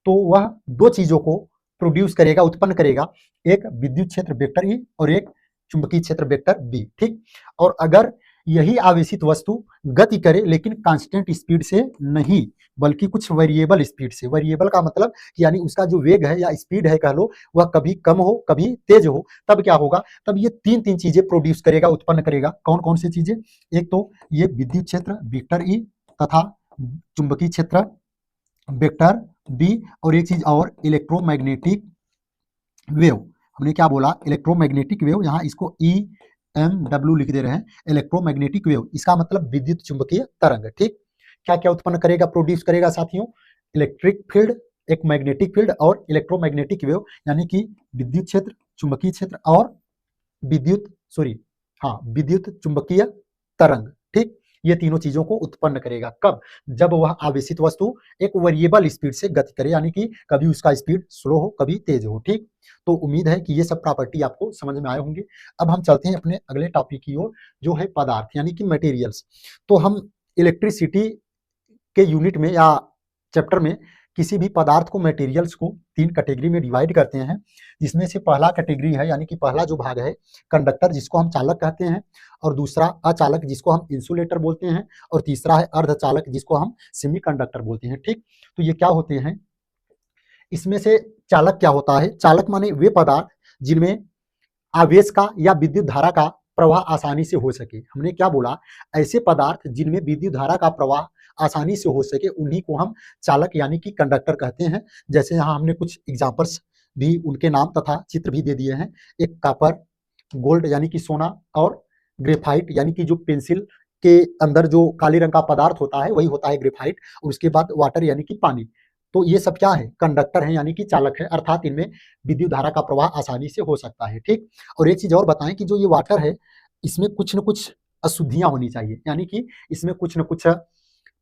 तो वह दो चीजों को प्रोड्यूस करेगा, उत्पन्न करेगा, एक विद्युत क्षेत्र वेक्टर ई और एक चुंबकीय क्षेत्र वेक्टर बी, ठीक। और अगर यही आवेशित वस्तु गति करे लेकिन कांस्टेंट स्पीड से नहीं, बल्कि कुछ वेरिएबल स्पीड से, वेरिएबल का मतलब यानी उसका जो वेग है या स्पीड है कह लो, वह कभी कम हो कभी तेज हो, तब क्या होगा, तब ये तीन तीन चीजें प्रोड्यूस करेगा, उत्पन्न करेगा। कौन कौन सी चीजें, एक तो ये विद्युत क्षेत्र वेक्टर ई तथा चुंबकीय क्षेत्र वेक्टर बी, और एक चीज और इलेक्ट्रोमैग्नेटिक वेव। हमने क्या बोला, इलेक्ट्रोमैग्नेटिक वेव, यहाँ इसको EMW लिख दे रहे हैं, इलेक्ट्रोमैग्नेटिक वेव, इसका मतलब विद्युत चुंबकीय तरंग, ठीक। क्या क्या उत्पन्न करेगा, प्रोड्यूस करेगा साथियों, इलेक्ट्रिक फील्ड, एक मैग्नेटिक फील्ड और इलेक्ट्रोमैग्नेटिक वेव, यानी कि विद्युत क्षेत्र, चुंबकीय क्षेत्र और विद्युत चुंबकीय तरंग, ठीक। ये तीनों चीजों को उत्पन्न करेगा कब, जब वह आवेशित वस्तु एक वेरिएबल स्पीड से गति करे, यानी कि कभी उसका स्पीड स्लो हो कभी तेज हो, ठीक। तो उम्मीद है कि ये सब प्रॉपर्टी आपको समझ में आए होंगे। अब हम चलते हैं अपने अगले टॉपिक की ओर, जो है पदार्थ यानी कि मटेरियल्स। तो हम इलेक्ट्रिसिटी के यूनिट में या चैप्टर में किसी भी पदार्थ को, मटेरियल्स को तीन कैटेगरी में डिवाइड करते हैं, जिसमें से पहला कैटेगरी है यानी कि पहला जो भाग है कंडक्टर, जिसको हम चालक कहते हैं, और दूसरा अचालक, जिसको हम इंसुलेटर बोलते हैं, और तीसरा है अर्धचालक, जिसको हम सेमीकंडक्टर बोलते हैं, ठीक। तो ये क्या होते हैं, इसमें से चालक क्या होता है, चालक माने वे पदार्थ जिनमें आवेश का या विद्युत धारा का प्रवाह आसानी से हो सके। हमने क्या बोला, ऐसे पदार्थ जिनमें विद्युत धारा का प्रवाह आसानी से हो सके उन्हीं को हम चालक यानी कि कंडक्टर कहते हैं। जैसे यहाँ हमने कुछ एग्जांपल्स भी, उनके नाम तथा चित्र भी दे दिए हैं, एक कॉपर, गोल्ड यानी कि सोना, और ग्रेफाइट यानी कि जो पेंसिल के अंदर जो काले रंग का पदार्थ होता है वही होता है ग्रेफाइट, और उसके बाद वाटर यानी कि पानी। तो ये सब क्या है, कंडक्टर है यानी कि चालक है, अर्थात इनमें विद्युत धारा का प्रवाह आसानी से हो सकता है, ठीक। और एक चीज और बताएं कि जो ये वाटर है इसमें कुछ न कुछ अशुद्धियां होनी चाहिए, यानी कि इसमें कुछ न कुछ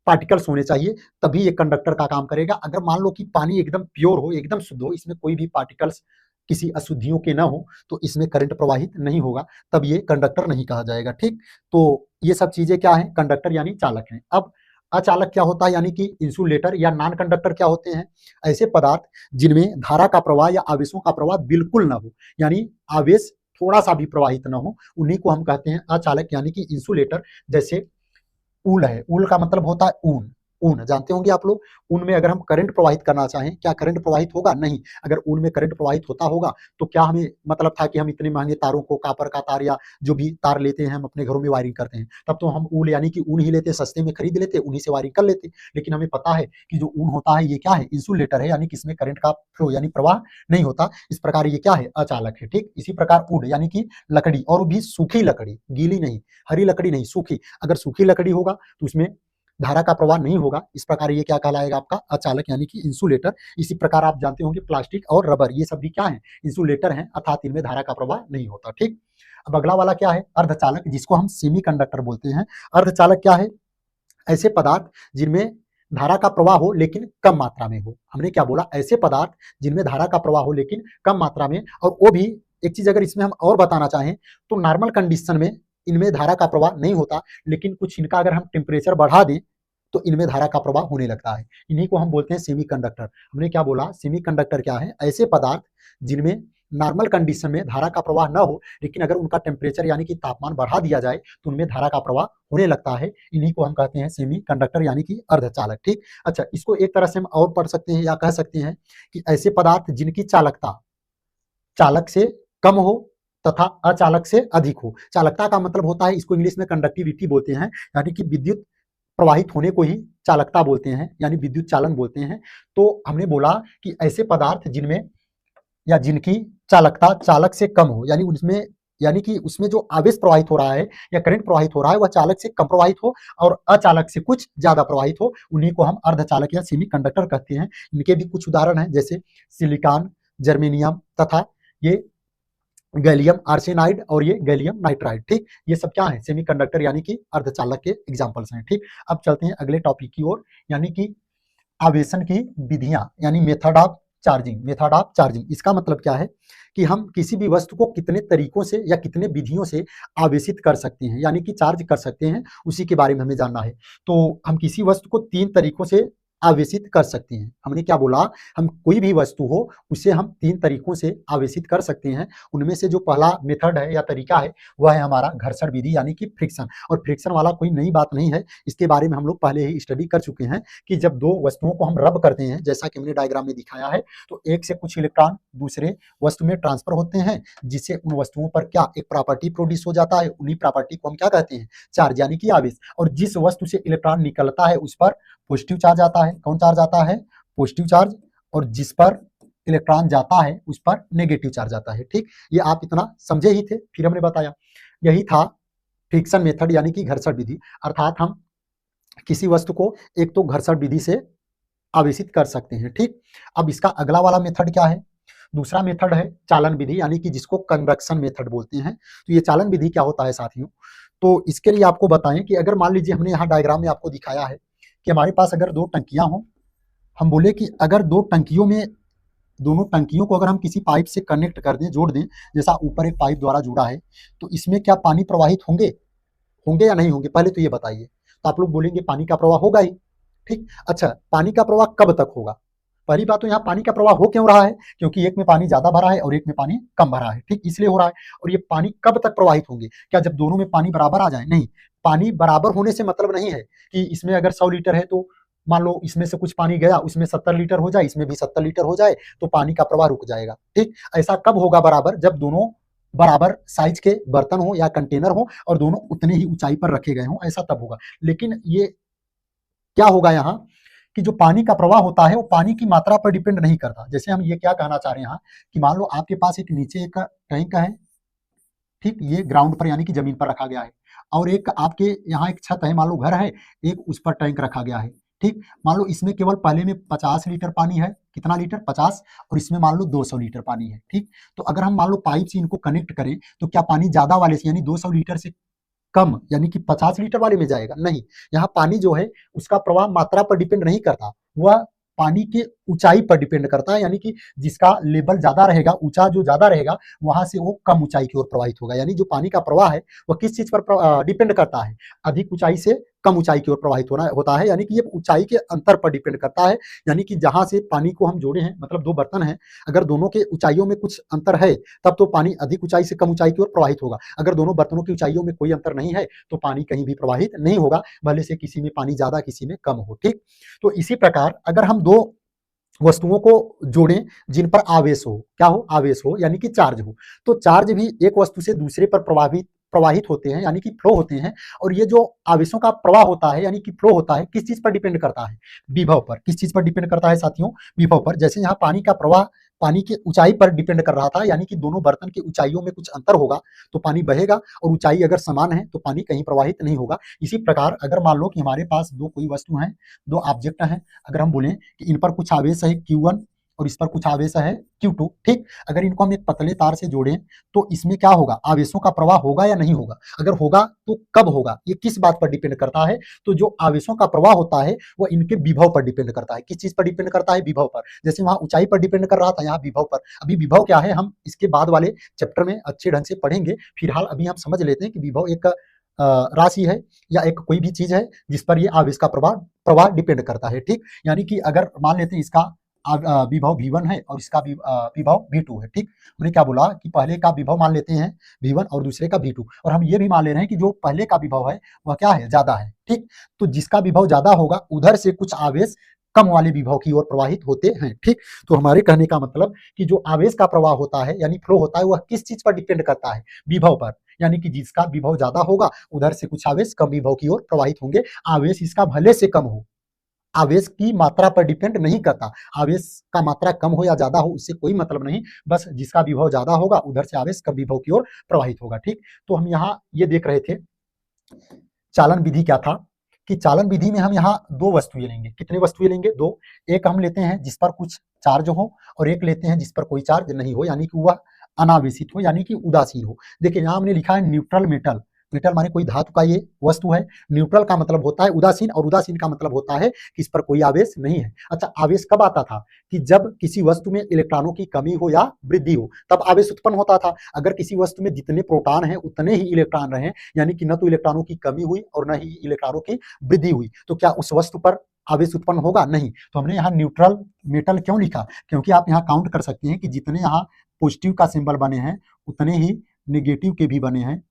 पार्टिकल्स होने चाहिए, तभी ये कंडक्टर का काम करेगा। अगर मान लो कि पानी एकदम प्योर हो, एकदम शुद्ध हो, इसमें कोई भी पार्टिकल्स किसी अशुद्धियों के ना हो, तो इसमें करंट प्रवाहित नहीं होगा, तब ये कंडक्टर नहीं कहा जाएगा, ठीक। तो ये सब चीजें क्या है, कंडक्टर यानी चालक हैं। अब अचालक क्या होता है, यानी कि इंसुलेटर या नॉन कंडक्टर क्या होते हैं, ऐसे पदार्थ जिनमें धारा का प्रवाह या आवेशों का प्रवाह बिल्कुल ना हो, यानी आवेश थोड़ा सा भी प्रवाहित ना हो, उन्हीं को हम कहते हैं अचालक यानी कि इंसुलेटर। जैसे ऊल है, ऊल का मतलब होता है ऊन, ऊन जानते होंगे आप लोग। ऊन में अगर हम करंट प्रवाहित करना चाहें, क्या करंट प्रवाहित होगा, नहीं। अगर ऊन में करंट प्रवाहित होता होगा तो क्या हमें मतलब था कि हम इतने महंगे तारों को, कापर का तार या जो भी तार लेते हैं हम अपने घरों में वायरिंग करते हैं, तब तो हम ऊल यानी कि ऊन ही लेते, सस्ते में खरीद लेते, उन्हीं से वायरिंग कर लेते। लेकिन हमें पता है कि जो ऊन होता है ये क्या है, इंसुलेटर है, यानी कि इसमें करंट का फ्लो यानी प्रवाह नहीं होता, इस प्रकार ये क्या है, अचालक है, ठीक। इसी प्रकार वुड यानी कि लकड़ी, और भी सूखी लकड़ी, गीली नहीं, हरी लकड़ी नहीं, सूखी, अगर सूखी लकड़ी होगा तो उसमें धारा का प्रवाह नहीं होगा, इस प्रकार ये क्या कहलाएगा, आपका अचालक यानी कि इंसुलेटर। इसी प्रकार आप जानते होंगे प्लास्टिक और रबर, ये सब भी क्या है, इंसुलेटर हैं, अर्थात इनमें धारा का प्रवाह नहीं होता, ठीक। अब अगला वाला क्या है, अर्धचालक, जिसको हम सेमीकंडक्टर बोलते हैं। अर्धचालक क्या है, ऐसे पदार्थ जिनमें धारा का प्रवाह हो लेकिन कम मात्रा में हो। हमने क्या बोला, ऐसे पदार्थ जिनमें धारा का प्रवाह हो लेकिन कम मात्रा में, और वो भी एक चीज अगर इसमें हम और बताना चाहें तो नॉर्मल कंडीशन में इनमें धारा का प्रवाह नहीं होता, लेकिन कुछ इनका अगर हम टेम्परेचर बढ़ा दें तो इनमें धारा का प्रवाह होने लगता है, इन्हीं को हम बोलते हैं सेमीकंडक्टर। हमने क्या बोला, सेमीकंडक्टर क्या है, ऐसे पदार्थ जिनमें नॉर्मल कंडीशन में धारा का प्रवाह न हो, लेकिन अगर उनका टेम्परेचर यानी कि तापमान बढ़ा दिया जाए तो उनमें धारा का प्रवाह होने लगता है, इन्हीं को हम कहते हैं सेमीकंडक्टर यानी कि अर्धचालक, ठीक। अच्छा, इसको एक तरह से हम और पढ़ सकते हैं या कह सकते हैं कि ऐसे पदार्थ जिनकी चालकता चालक से कम हो तथा अचालक से अधिक हो। चालकता का मतलब होता है, इसको इंग्लिश में कंडक्टिविटी बोलते हैं, यानी कि विद्युत प्रवाहित होने को ही चालकता बोलते हैं, यानी विद्युत चालन बोलते हैं। तो हमने बोला कि ऐसे पदार्थ जिनमें या जिनकी चालकता चालक से कम हो, यानी उसमें यानी कि उसमें जो आवेश प्रवाहित हो रहा है या करंट प्रवाहित हो रहा है वह चालक से कम प्रवाहित हो और अचालक से कुछ ज्यादा प्रवाहित हो, उन्हीं को हम अर्धचालक या सेमीकंडक्टर कहते हैं। इनके भी कुछ उदाहरण हैं, जैसे सिलिकॉन, जर्मेनियम तथा ये गैलियम आर्सेनाइड और ये गैलियम नाइट्राइड। ठीक, ये सब क्या है, सेमीकंडक्टर यानी कि अर्धचालक के एग्जांपल्स हैं। ठीक, अब चलते हैं अगले टॉपिक की ओर, यानी कि आवेशन की विधियां, यानी method of charging. Method of charging इसका मतलब क्या है कि हम किसी भी वस्तु को कितने तरीकों से या कितने विधियों से आवेशित कर सकते हैं, यानी कि चार्ज कर सकते हैं, उसी के बारे में हमें जानना है। तो हम किसी वस्तु को 3 तरीकों से आवेशित कर सकते हैं। हमने क्या बोला, हम कोई भी वस्तु हो उसे हम 3 तरीकों से आवेशित कर सकते हैं। उनमें से जो पहला मेथड है या तरीका है वह है हमारा घर्षण विधि, यानी कि फ्रिक्शन। और फ्रिक्शन वाला कोई नई बात नहीं है, इसके बारे में हम लोग पहले ही स्टडी कर चुके हैं कि जब दो वस्तुओं को हम रब करते हैं, जैसा कि हमने डायग्राम में दिखाया है, तो एक से कुछ इलेक्ट्रॉन दूसरे वस्तु में ट्रांसफर होते हैं, जिससे उन वस्तुओं पर क्या एक प्रॉपर्टी प्रोड्यूस हो जाता है। उन्हीं प्रॉपर्टी को हम क्या कहते हैं, चार्ज, यानी कि आवेश। और जिस वस्तु से इलेक्ट्रॉन निकलता है उस पर पॉजिटिव चार्ज आता है। कौन चार्ज आता है, पॉजिटिव चार्ज। और जिस पर इलेक्ट्रॉन जाता है उस पर नेगेटिव चार्ज आता है। ठीक, ये आप इतना समझे ही थे, फिर हमने बताया। यही था फ्रिक्शन मेथड, यानी कि घर्षण विधि। अर्थात हम किसी वस्तु को एक तो घर्षण विधि से आवेशित कर सकते हैं। ठीक, अब इसका अगला वाला मेथड क्या है, दूसरा मेथड है चालन विधि, यानी कि जिसको कन्वेक्शन मेथड बोलते हैं। तो ये चालन विधि क्या होता है साथियों, तो इसके लिए आपको बताएं कि अगर मान लीजिए हमने यहाँ डायग्राम में आपको दिखाया है कि हमारे पास अगर 2 टंकियां हों, हम बोले कि अगर 2 टंकियों में, दोनों टंकियों को अगर हम किसी पाइप से कनेक्ट कर दें, जोड़ दें, जैसा ऊपर एक पाइप द्वारा जुड़ा है, तो इसमें क्या पानी प्रवाहित होंगे, होंगे या नहीं होंगे, पहले तो ये बताइए। तो आप लोग बोलेंगे पानी का प्रवाह होगा ही। ठीक, अच्छा, पानी का प्रवाह कब तक होगा। पहली बात तो यहाँ पानी का प्रवाह हो क्यों रहा है, क्योंकि एक में पानी ज्यादा भरा है और एक में पानी कम भरा है। ठीक, इसलिए हो रहा है। और ये पानी कब तक प्रवाहित होंगे, क्या जब दोनों में पानी बराबर आ जाए, नहीं। पानी बराबर होने से मतलब नहीं है कि इसमें अगर 100 लीटर है तो मान लो इसमें से कुछ पानी गया, उसमें 70 लीटर हो जाए, इसमें भी 70 लीटर हो जाए, तो पानी का प्रवाह रुक जाएगा। ठीक, ऐसा कब होगा बराबर, जब दोनों बराबर साइज के बर्तन हो या कंटेनर हो और दोनों उतने ही ऊंचाई पर रखे गए हों, ऐसा तब होगा। लेकिन ये क्या होगा यहाँ कि जो पानी का प्रवाह होता है वो पानी की मात्रा पर डिपेंड नहीं करता। जैसे हम ये क्या कहना चाह रहे हैं यहाँ कि मान लो आपके पास एक नीचे एक टैंक है, ठीक, ये ग्राउंड पर यानी कि जमीन पर रखा गया है, और एक आपके यहाँ एक छत है, मान लो घर है, एक उस पर टैंक रखा गया है। ठीक, मान लो इसमें केवल पहले में 50 लीटर पानी है, कितना लीटर, 50, और इसमें मान लो 200 लीटर पानी है। ठीक, तो अगर हम मान लो पाइप से इनको कनेक्ट करें तो क्या पानी ज्यादा वाले से यानी 200 लीटर से कम यानी कि 50 लीटर वाले में जाएगा, नहीं। यहाँ पानी जो है उसका प्रवाह मात्रा पर डिपेंड नहीं करता, वह पानी के ऊंचाई पर डिपेंड करता है, यानी कि जिसका लेवल ज्यादा रहेगा, ऊंचा जो ज्यादा रहेगा, वहां से वो कम ऊंचाई की ओर प्रवाहित होगा। यानी जो पानी का प्रवाह है वह किस चीज पर डिपेंड करता है, अधिक ऊंचाई से कम ऊंचाई की ओर प्रवाहित होता है, यानी कि ये ऊंचाई के अंतर पर डिपेंड करता है। यानी कि जहां से पानी को हम जोड़े हैं, मतलब 2 बर्तन हैं, अगर दोनों के ऊंचाइयों में कुछ अंतर है तब तो पानी अधिक ऊंचाई से कम ऊंचाई की ओर प्रवाहित होगा। अगर दोनों बर्तनों की ऊंचाइयों में कोई अंतर नहीं है तो पानी कहीं भी प्रवाहित नहीं होगा, भले से किसी में पानी ज्यादा किसी में कम हो। ठीक, तो इसी प्रकार अगर हम 2 वस्तुओं को जोड़ें जिन पर आवेश हो, क्या हो, आवेश हो, यानी कि चार्ज हो, तो चार्ज भी एक वस्तु से दूसरे पर प्रवाहित होते हैं, यानी कि फ्लो होते हैं। और ये जो आवेशों का प्रवाह होता है यानी कि फ्लो होता है, किस चीज पर डिपेंड करता है, विभव पर। किस चीज पर डिपेंड करता है साथियों, विभव पर। जैसे यहाँ पानी का प्रवाह पानी की ऊंचाई पर डिपेंड कर रहा था, यानी कि दोनों बर्तन की ऊंचाइयों में कुछ अंतर होगा तो पानी बहेगा, और ऊंचाई अगर समान है तो पानी कहीं प्रवाहित नहीं होगा। इसी प्रकार अगर मान लो कि हमारे पास 2 कोई वस्तु है, 2 ऑब्जेक्ट हैं, अगर हम बोलें कि इन पर कुछ आवेश है Q1 और इस पर कुछ आवेश है Q2, ठीक, अगर इनको हम एक पतले तार से जोड़ें तो इसमें क्या होगा, आवेशों का प्रवाह होगा या नहीं होगा। अगर होगा तो कब होगा, ये किस बात पर डिपेंड करता है, तो जो आवेशों का प्रवाह होता है वह इनके विभव पर डिपेंड करता है। किस चीज पर डिपेंड करता है, विभव पर। जैसे वहां ऊंचाई पर डिपेंड कर रहा था, यहाँ विभव पर। अभी विभव क्या है हम इसके बाद वाले चैप्टर में अच्छे ढंग से पढ़ेंगे, फिलहाल अभी हम समझ लेते हैं कि विभव एक राशि है या एक कोई भी चीज है जिस पर ये आवेश का प्रवाह डिपेंड करता है। ठीक, यानी कि अगर मान लेते हैं इसका विभव V1 है और इसका विभव V2 है। ठीक, मैंने क्या बोला कि पहले का विभव मान लेते हैं V1 और दूसरे का V2, और हम ये भी मान ले रहे हैं कि जो पहले का विभव है वह क्या है, ज्यादा है। ठीक, तो जिसका विभव ज्यादा होगा उधर से कुछ आवेश कम वाले विभव की ओर प्रवाहित होते हैं। ठीक, तो हमारे कहने का मतलब कि जो आवेश का प्रवाह होता है यानी फ्लो होता है वह किस चीज पर डिपेंड करता है, विभव पर। यानी कि जिसका विभव ज्यादा होगा उधर से कुछ आवेश कम विभव की ओर प्रवाहित होंगे, आवेश इसका भले से कम हो, आवेश की मात्रा पर डिपेंड नहीं करता। आवेश का मात्रा कम हो या ज्यादा हो उससे कोई मतलब नहीं, बस जिसका विभव ज्यादा होगा उधर से आवेश कम विभव की ओर प्रवाहित होगा। ठीक, तो हम यहाँ ये देख रहे थे चालन विधि क्या था कि चालन विधि में हम यहाँ दो वस्तुएं लेंगे। कितने वस्तुएं लेंगे? दो। एक हम लेते हैं जिस पर कुछ चार्ज हो और एक लेते हैं जिस पर कोई चार्ज नहीं हो, यानी कि वह अनावेशित हो यानी कि उदासीन हो। देखिए यहाँ हमने लिखा है न्यूट्रल मेटल। मेटल माने कोई धातु का ये वस्तु है। न्यूट्रल का मतलब होता है उदासीन और उदासीन का मतलब होता है कि इस पर कोई आवेश नहीं है। अच्छा, आवेश कब आता था? कि जब किसी वस्तु में इलेक्ट्रॉनों की कमी हो या वृद्धि हो तब आवेश उत्पन्न होता था। अगर किसी वस्तु में जितने प्रोटॉन हैं उतने ही इलेक्ट्रॉन रहे, यानी कि न तो इलेक्ट्रॉनों की कमी हुई और न ही इलेक्ट्रॉनों की वृद्धि हुई, तो क्या उस वस्तु पर आवेश उत्पन्न होगा? नहीं। तो हमने यहाँ न्यूट्रल मेटल क्यों लिखा? क्योंकि आप यहाँ काउंट कर सकते हैं कि जितने यहाँ पॉजिटिव का सिंबल बने हैं उतने ही नेगेटिव के भी बने हैं।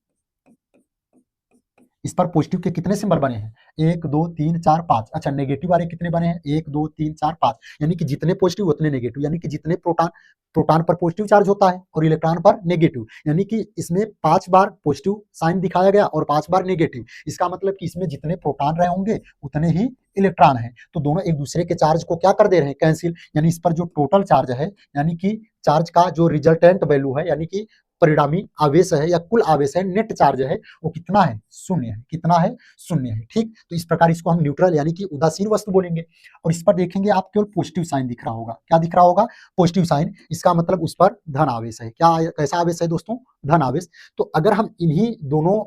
इस पर पॉजिटिव के कितने सिंबल बने हैं? 1 2 3 4 5। अच्छा, नेगेटिव वाले कितने बने हैं? 1 2 3 4 5, यानी कि जितने पॉजिटिव उतने नेगेटिव, यानी कि जितने प्रोटॉन पर पॉजिटिव चार्ज होता है और इलेक्ट्रॉन पर नेगेटिव, यानी कि इसमें 5 बार पॉजिटिव साइन दिखाया गया और 5 बार नेगेटिव। इसका मतलब कि इसमें जितने प्रोटॉन रहे होंगे उतने ही इलेक्ट्रॉन हैं। तो दोनों एक दूसरे के चार्ज को क्या कर दे रहे हैं? कैंसिल। यानी इस पर जो टोटल चार्ज है, यानी कि चार्ज का जो रिजल्टेंट वैल्यू है, यानी कि परिणामी आवेश है या कुल आवेश है, नेट चार्ज है, वो कितना है? शून्य है। कितना है? शून्य है। ठीक, तो इस प्रकार इसको हम न्यूट्रल यानी कि उदासीन वस्तु बोलेंगे। और इस पर देखेंगे आप केवल पॉजिटिव साइन दिख रहा होगा। क्या दिख रहा होगा? Positive sign. इसका मतलब उस पर धन आवेश है। क्या, कैसा आवेश है दोस्तों? धन आवेश। तो अगर हम इन्हीं दोनों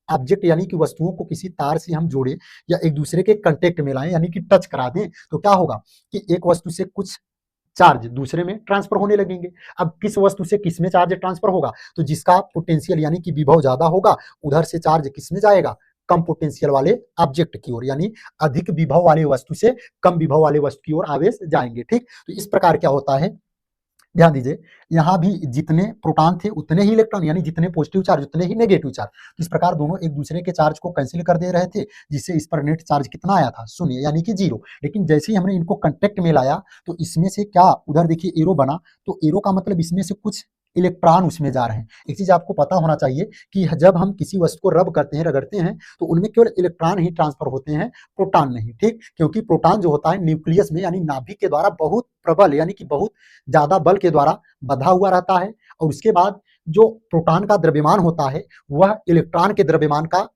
ऑब्जेक्ट यानी कि वस्तुओं को किसी तार से हम जोड़े या एक दूसरे के कंटेक्ट में लाएं यानी कि टच करा दें, तो क्या होगा कि एक वस्तु से कुछ चार्ज दूसरे में ट्रांसफर होने लगेंगे। अब किस वस्तु से किस में चार्ज ट्रांसफर होगा? तो जिसका पोटेंशियल यानी कि विभव ज्यादा होगा उधर से चार्ज किस में जाएगा? कम पोटेंशियल वाले ऑब्जेक्ट की ओर, यानी अधिक विभव वाले वस्तु से कम विभव वाले वस्तु की ओर आवेश जाएंगे। ठीक, तो इस प्रकार क्या होता है, ध्यान दीजिए, यहाँ भी जितने प्रोटॉन थे उतने ही इलेक्ट्रॉन, यानी जितने पॉजिटिव चार्ज उतने ही नेगेटिव चार्ज। तो इस प्रकार दोनों एक दूसरे के चार्ज को कैंसिल कर दे रहे थे, जिससे इस पर नेट चार्ज कितना आया था? शून्य, यानी कि जीरो। लेकिन जैसे ही हमने इनको कांटेक्ट में लाया तो इसमें से क्या, उधर देखिए एरो बना, तो एरो का मतलब इसमें से कुछ इलेक्ट्रॉन उसमें जा रहे हैं। एक चीज आपको पता होना चाहिए कि जब हम किसी वस्तु को रब करते हैं, रगड़ते हैं, तो उनमें केवल इलेक्ट्रॉन ही ट्रांसफर होते हैं, प्रोटॉन नहीं। ठीक, क्योंकि प्रोटॉन जो होता है न्यूक्लियस में यानी नाभिक के द्वारा बहुत प्रबल यानी कि बहुत ज्यादा बल के द्वारा बंधा हुआ रहता है, और उसके बाद जो प्रोटॉन का द्रव्यमान होता है वह इलेक्ट्रॉन के द्रव्यमान का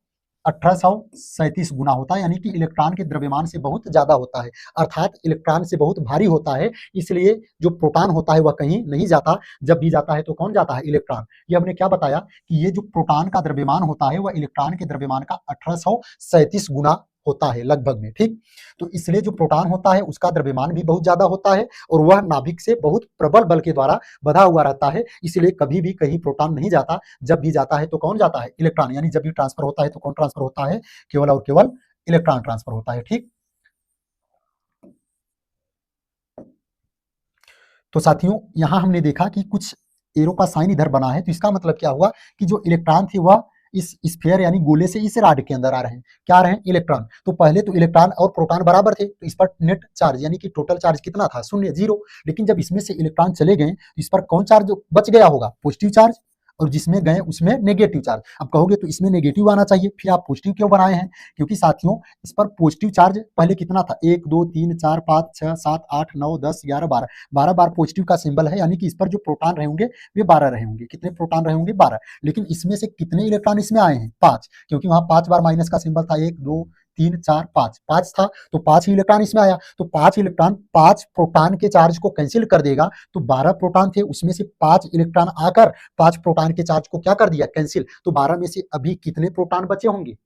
1837 गुना होता है, यानी कि इलेक्ट्रॉन के द्रव्यमान से बहुत ज्यादा होता है, अर्थात इलेक्ट्रॉन से बहुत भारी होता है। इसलिए जो प्रोटॉन होता है वह कहीं नहीं जाता, जब भी जाता है तो कौन जाता है? इलेक्ट्रॉन। ये हमने क्या बताया कि ये जो प्रोटॉन का द्रव्यमान होता है वह इलेक्ट्रॉन के द्रव्यमान का 1837 गुना होता है लगभग में। ठीक, तो इसलिए जो प्रोटॉन होता है उसका द्रव्यमान भी बहुत ज्यादा होता है और वह नाभिक से बहुत प्रबल बल के द्वारा बंधा हुआ रहता है, इसलिए कभी भी कहीं प्रोटॉन नहीं जाता। जब भी जाता है तो कौन जाता है? इलेक्ट्रॉन। यानी जब भी ट्रांसफर होता है तो कौन ट्रांसफर होता है? केवल और केवल इलेक्ट्रॉन ट्रांसफर होता है। ठीक, तो साथियों यहां हमने देखा कि कुछ एरो का साइन इधर बना है, तो इसका मतलब क्या हुआ कि जो इलेक्ट्रॉन थे वह इस स्फीयर यानी गोले से इस राड के अंदर आ रहे हैं। क्या आ रहे हैं? इलेक्ट्रॉन। तो पहले तो इलेक्ट्रॉन और प्रोटॉन बराबर थे, तो इस पर नेट चार्ज यानी कि टोटल चार्ज कितना था? शून्य, जीरो। लेकिन जब इसमें से इलेक्ट्रॉन चले गए तो इस पर कौन चार्ज बच गया होगा? पॉजिटिव चार्ज, और जिसमें गए उसमें नेगेटिव चार्ज। अब कहोगे तो इसमें नेगेटिव आना चाहिए, फिर आप पॉजिटिव क्यों बनाए हैं? क्योंकि साथियों इस पर पॉजिटिव चार्ज पहले कितना था? 1 2 3 4 5 6 7 8 9 10 11 12, 12 बार पॉजिटिव का सिंबल है, यानी कि इस पर जो प्रोटॉन रहे होंगे वे 12 रहे होंगे। कितने प्रोटॉन रहे होंगे? 12। लेकिन इसमें से कितने इलेक्ट्रॉन इसमें आए हैं? 5, क्योंकि वहां 5 बार माइनस का सिंबल था। 1 2 3 4 5, 5 था, तो 5 ही इलेक्ट्रॉन इसमें आया। तो 5 इलेक्ट्रॉन 5 प्रोटॉन के चार्ज को कैंसिल कर देगा, तो 12 प्रोटॉन थे उसमें से 5 इलेक्ट्रॉन आकर 5 प्रोटॉन के चार्ज को क्या कर दिया? कैंसिल। तो 12 में से अभी कितने प्रोटॉन बचे होंगे?